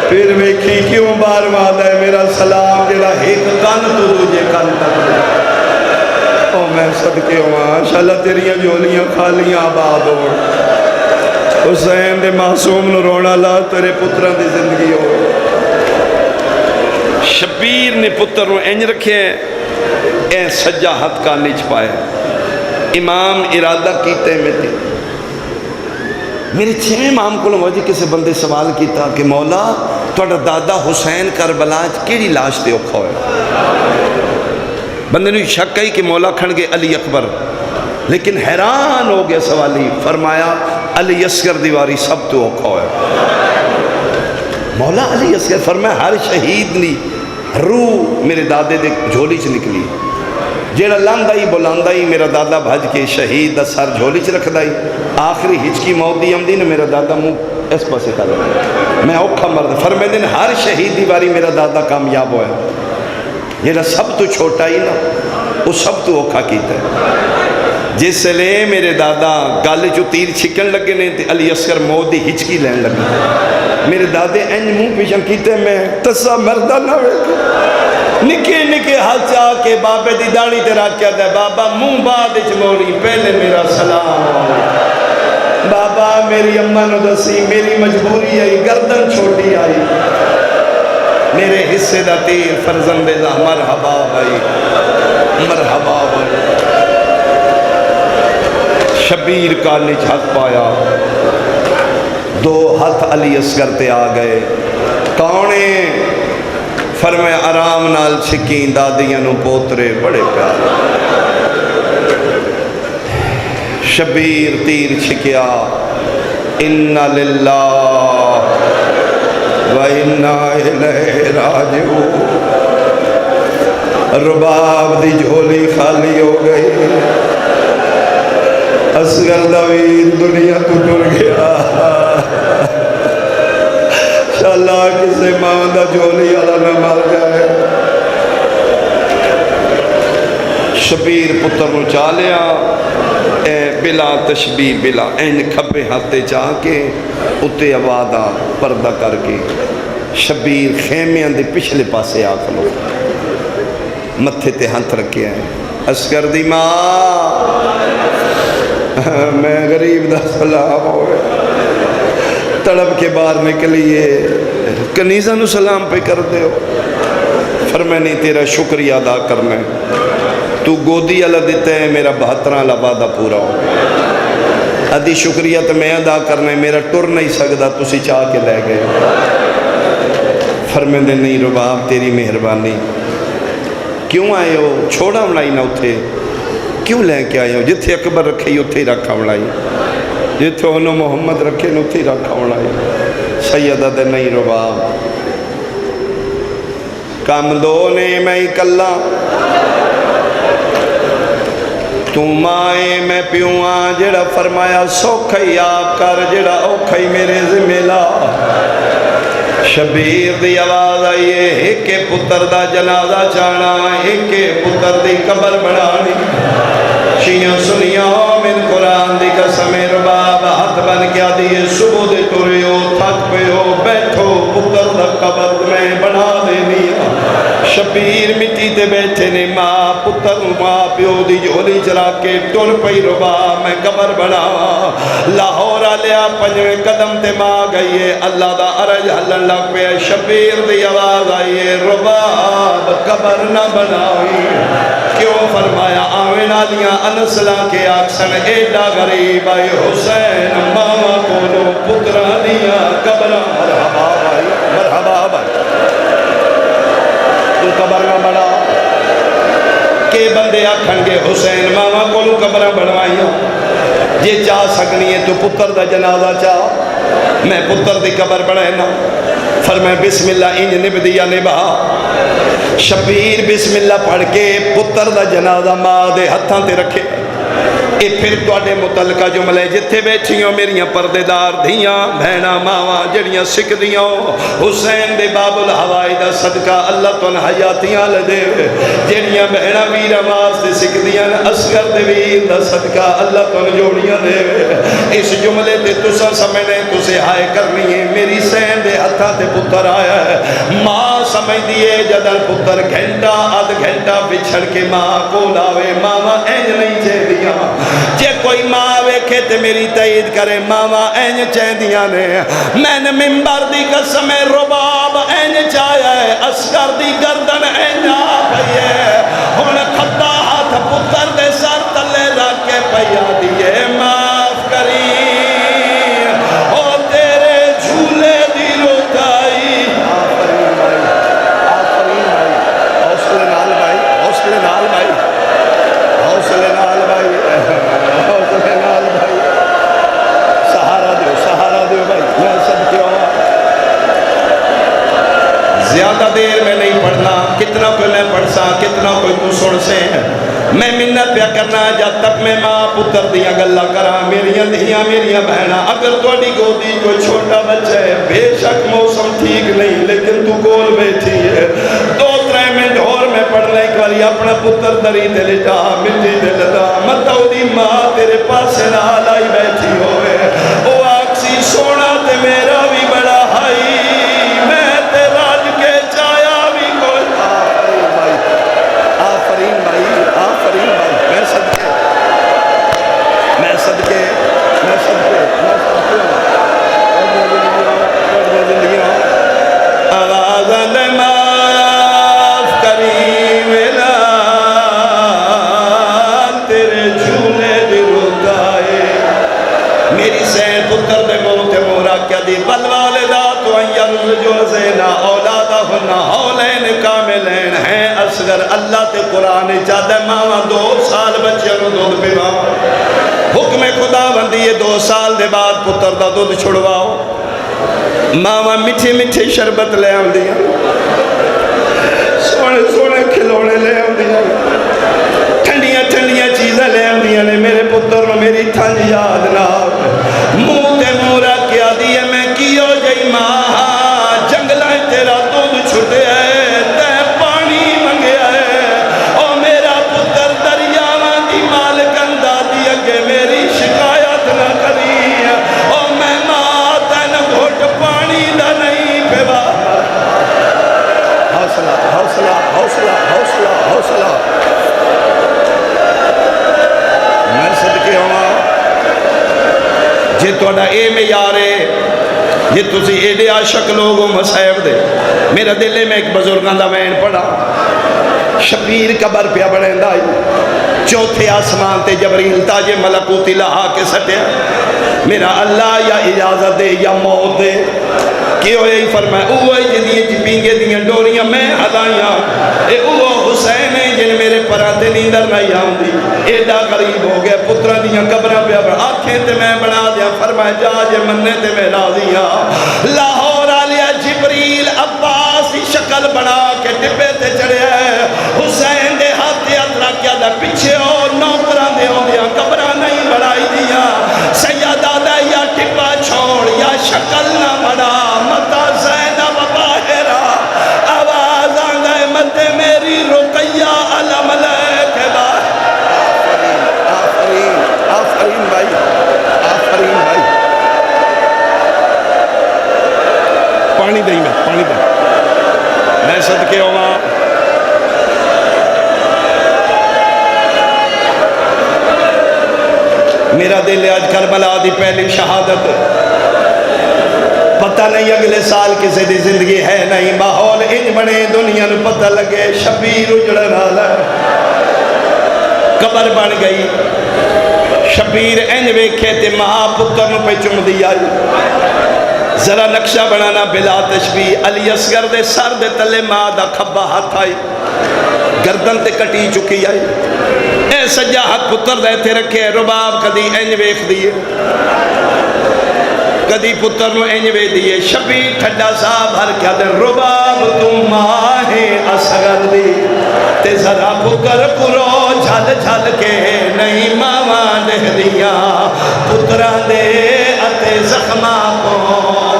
پھر ویکھی کیوں بار وعدہ ہے میرا سلام جڑا ایک کن تو دوجے کن تک، او میں صدقے ہوا انشاءاللہ تیریاں جولیاں خالیاں آباد ہو، حسین دے معصوم نو رونا لا تیرے پتران دی زندگی ہو۔ شبیر نے پتر نو انج رکھے اے سجا ہاتھ کا نیچ پائے، امام ارادہ کیتے میں تھی میرے 6 امام کو مجھے کسی بندے سوال کیتا کہ مولا تہاڈا دادا حسین کربلا کیڑی لاش تے اوکھا ہویا؟ بندے نے شک آئی کہ مولا کھن گے علی اکبر، لیکن حیران ہو گیا سوالی، فرمایا علی اصغر دیواری سب تو اوکھا ہویا۔ مولا علی اصغر فرمایا ہر شہید لی روح میرے دادے دے جھولی چ نکلی، جیڑا لاندا ہی بلاندا ہی میرا دادا بھج کے شہید دا سر جھولی چ رکھدا ہی، آخری ہچکی موت دی آمدی نے میرا دادا منہ اس پاسے کر رہا، میں اوکھا مرد۔ فرمائے دن ہر شہید دی واری میرا دادا کامیاب ہویا، جیڑا سب تو چھوٹا ہی نا وہ سب تو اوکھا کیتا ہے۔ جس لئے میرے دادا گالے جو تیر چھکن لگے نے تے علی اصغر موت دی ہچکی لین لگے، میرے دادے انج منہ پیشن کیتے میں تسا مردہ نہ ہوئے، نکے نکے ہاتھ چاہ کے بابے دی داڑھی تے رکھ کیا ہے، بابا منہ بعد اچ موڑی پہلے میرا سلام، بابا میری اماں نو دسی میری مجبوری آئی گردن چھوٹی آئی، میرے حصے دا تیر فرزند دا مرحبا بھائی مرحبا بھائی۔ شبیر کا نجھت پایا، 2 ہاتھ علی اصغر تے آ گئے، کونے فرمائے آرام نال چھکیں دادیاں نو پوترے بڑے پیارے، شبیر تیر چھکیا، اِنَّا لِلَّهِ وَإِنَّا إِلَيْهِ رَاجِعُونَ۔ رباب دی جھولی خالی ہو گئی، اصغر دویر دنیا تو ٹر گیا، اللہ کسے ماں دا جھولی اللہ نہ مار جائے۔ شبیر پتر نو چالیا بلا تشبیح بلا این کھبے ہاتھے چاہ کے اتے آوادہ پردہ کر کے شبیر خیمیاں دے پچھلے پاسے آ کھلو، متھے تے ہاتھ رکھے ہیں، اصغر دی ماں میں غریب دا سلام ہوئے، تڑپ کے باہر نکلیے، کنیزہ نو سلام پہ کر دے ہو، فرمائے نہیں تیرا شکریہ ادا کرنا ہے، تو گودی اللہ دیتا ہے میرا 72 لبادہ پورا ہو، ادھی شکریہ تو میں ادا کرنا ہے، میرا ٹر نہیں سکتا تسی چاہ کے لے گئے۔ فرمائے دے نہیں رباب تیری مہربانی، کیوں آئے ہو؟ چھوڑا ملائی نہ اتھے، کیوں لے کے آئے ہو؟ جتھے اکبر رکھے ہی اتھے رکھا ملائی، جتھے انہوں محمد رکھے نو تھی رکھا ملائی، سیدہ دے نہیں رباب کام دو نے میں اکلا، تو مائے میں پیوان، جڑا فرمایا سوکھائی آپ کر، جڑا اوکھائی میرے زمیلا۔ شبیر دی آواز آئیے، ایک پتر دا جنازہ چانا، ایک پتر دی قبر بڑھانی، شیعہ سنیاں من قرآن دی قسم رباب ہاتھ بن کیا دیئے، صبح دے توریو تھک پہ ہو بیٹھو، پتر دا قبر میں بنا دینی۔ شبیر مٹی تے بیٹھے نے، ماں پتر ماں پیو دی جھولی چرا کے ٹر پئی رباب میں قبر بنا، لاہور لیا 5ویں قدم تے ماں گئیے، اللہ دا عرج ہلن لگ پہ، شبیر دی آواز آئیے، رباب قبر نہ بنائی، کیوں؟ فرمایا آوین آلیاں انسلا کے آکسن ایڈا غریب آئی، حسین ماما کولو پترانیاں قبرہ، مرحبا بھائی مرحبا بھائی، تو قبر نہ بڑھا کہ بندے آکھن گے حسین ماما کولو قبرہ بڑھوائیاں، یہ چاہ سکنی ہے تو پتر دا جنازہ چاہ، میں پتر دی قبر بڑھائنا، فرمائے بسم اللہ انج نبدیا نبھا، شبیر بسم اللہ پڑھ کے پتر دا جنازہ ماں دے ہتھاں تے رکھے، اے پھر توڑے متعلقہ جملے جتھے بیٹھیوں میریاں پردے دار دھیاں بہنا ماواں جڑیاں سکھ دیاں، حسین دے باب الہوائی دا صدقہ اللہ تون حیاتیاں لدے، جڑیاں بہنا ویر آواز دے سکھ دیاں، اصغر دے ویر دا صدقہ اللہ تون جوڑیاں دے، اس جملے تے تسا سمجھنے تسے ہائے کرنی ہے، میری سین دے ہتھاں تے پتر آیا ہے، ماں سمجھ دیئے جدر پتر گھنٹہ آدھ گھنٹہ بچھڑ کے ماں کو لاوے، ماما اینج نہیں چاہ دیا، جے کوئی ماں ویکھے تے میری تائید کرے، ماما اینج چاہ دیا نے، میں نے ممبر دی قسم رباب اینج چاہیا ہے، اصغر دی گردن اینج آپئی ہے، ہن کھتا ہاتھ پتر دے سر تلے رکھ کے پیا دیئے، معاف کری سن سے میں منت پیا کرنا جب تک میں ماں پتر دیا گلا کرا میریاں دھیاں میریاں بہنا اگر تھوڑی گودی کوئی چھوٹا بچہ ہے بے شک موسم ٹھیک نہیں لیکن تو گول بیٹھی ہے 2-3 منٹ اور میں پڑھنا ایک باری اپنا پتر دری دے لٹا مٹی دے لٹا مطلب دی ماں تیرے پاس نال آئی بیٹھی ہوئے او آکسی سونا تے میرا بھی بڑا ہائی میں تے راج کے چایا بھی کوئی آفرین بھائی آفرین بھائی میں صدقے میں صدقے میں صدقے میں صدقے آواز دے معاف کریم لال تیرے جھولے دی رکائے میری سین پتر دے موت مورا کیا دی بل والدات و یرزجو زینا اولادہ ہونا حولین کاملین ہیں اصغر اللہ تے قرآن چاہتے ماما 2 سال بچے کو دودھ پیواؤ حکم خدا بندی 2 سال دے بعد پتر دا دودھ چھڑواؤ ماما میٹھے میٹھے شربت لے آن دیا سونے سونے کھلونے لے آن دیا ٹھنڈیاں ٹھنڈیاں چیزیں لے آن دیا نے میرے پتر نے میری تھنج یاد نہ منہ تے مورا کیا دیئے میں کیوں جائی ماں جنگلائیں تیرا دودھ چھٹے ہے تے پانی منگے ہے او میرا پتر دریاواں دی مالک اندازی اگے میری شکایت نہ کری او میں ماں تین گھوٹ پانی دا نہیں پیوا حوصلہ حوصلہ حوصلہ حوصلہ حوصلہ میں صدقے ہوں جی توڑا اے میں یارے یہ تسی ایڈے عاشق لوگوں مسائب دے میرا دلے میں ایک بزرگاں دا وین پڑا شبیر قبر پیا بڑھیں دائی 4تھے آسمان تے جبریل تاج ملکوتی لہا کے سٹیا میرا اللہ یا اجازت دے یا موت دے کیوں یہی فرمائے اوہ جدیے جی پینگے دیاں ڈوریاں میں ہدائیاں اے اوہ حسین ہیں جن میرے پراتے نیندر نہیں آؤں دی ایڈا قریب ہو گیا پترہ دیاں قبرہ پہ آنکھیں تے میں بنا دیا فرمائے جا جے مننے تے میں راضیاں لاہور آلیا جبریل عباس شکل بنا کے ڈبے تے چڑھے حسین دے ہاتھ یاترا کیا دا پیچھے ہو نوکران دے ہوں دیا قبرہ نہیں بڑھائی دیا سیدہ دا یا ٹپا چھوڑ یا شکل نہ بڑھا متا زینب باہرہ آواز آنگئے مدے میری رقیہ علم لے کے باہر آفرین آفرین بھائی آفرین بھائی پانی دیں میں صدقے ہوں میرا دل آج کربلا دی پہلی شہادت پتہ نہیں اگلے سال کسی دی زندگی ہے نہیں ماحول انج بنے دنیا نو پتہ لگے شبیر اجڑن والا قبر بن گئی شبیر انج ویکھے تے ماں پتر نو پہ چم دیا ذرا نقشہ بنانا بلا تشبیہ علی اصغر دے سر دے تلے ماں دا کھبا ہاتھ آئی گردن تے کٹی چکی آئی اے سجا ہاتھ پتر دے تے رکھے رباب کدی انج ویکھ دیئے کدی پتر نو انج وے دیئے شبیر ٹھڈا صاحب ہر کیا دے رباب تم ماہ اصغر دی تے ذرا پکر کرو جھل جھل کے نہیں ماما دے دیا پتران دے اتے زخمہ کو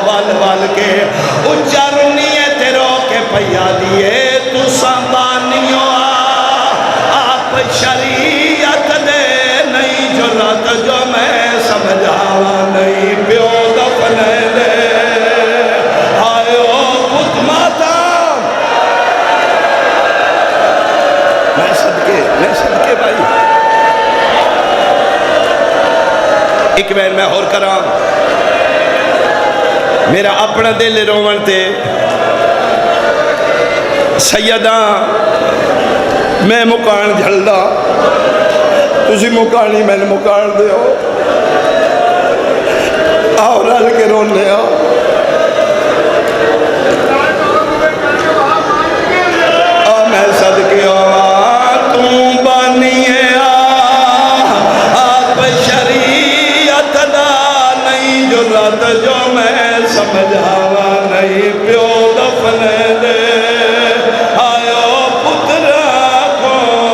بال بال کے اچھا رنیے تیرو کے پیا دیئے تو سامانیوں آپ شریعت دے نہیں جرات جو میں سمجھاوا نہیں پیو دفنے دے آئیو خود ماتا میں صدقے بھائی ایک بار میں اور کراں میرا اپنا دل رومن تے سیدہ میں مکان جھلدا تسی مکانی میں نے مکان دے ہو آؤ رل کے رونے آؤ میں صدقے آواں تم بانیے آپ شریعت دا نہیں جرات جو میں سمجھاوا نہیں پیو دفنے دے آئیو پترا کو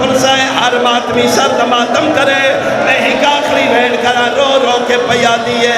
پرسائے ہر ماتمی سر ماتم کرے میں ہی کا آخری وین کرا رو رو کے پیا دیے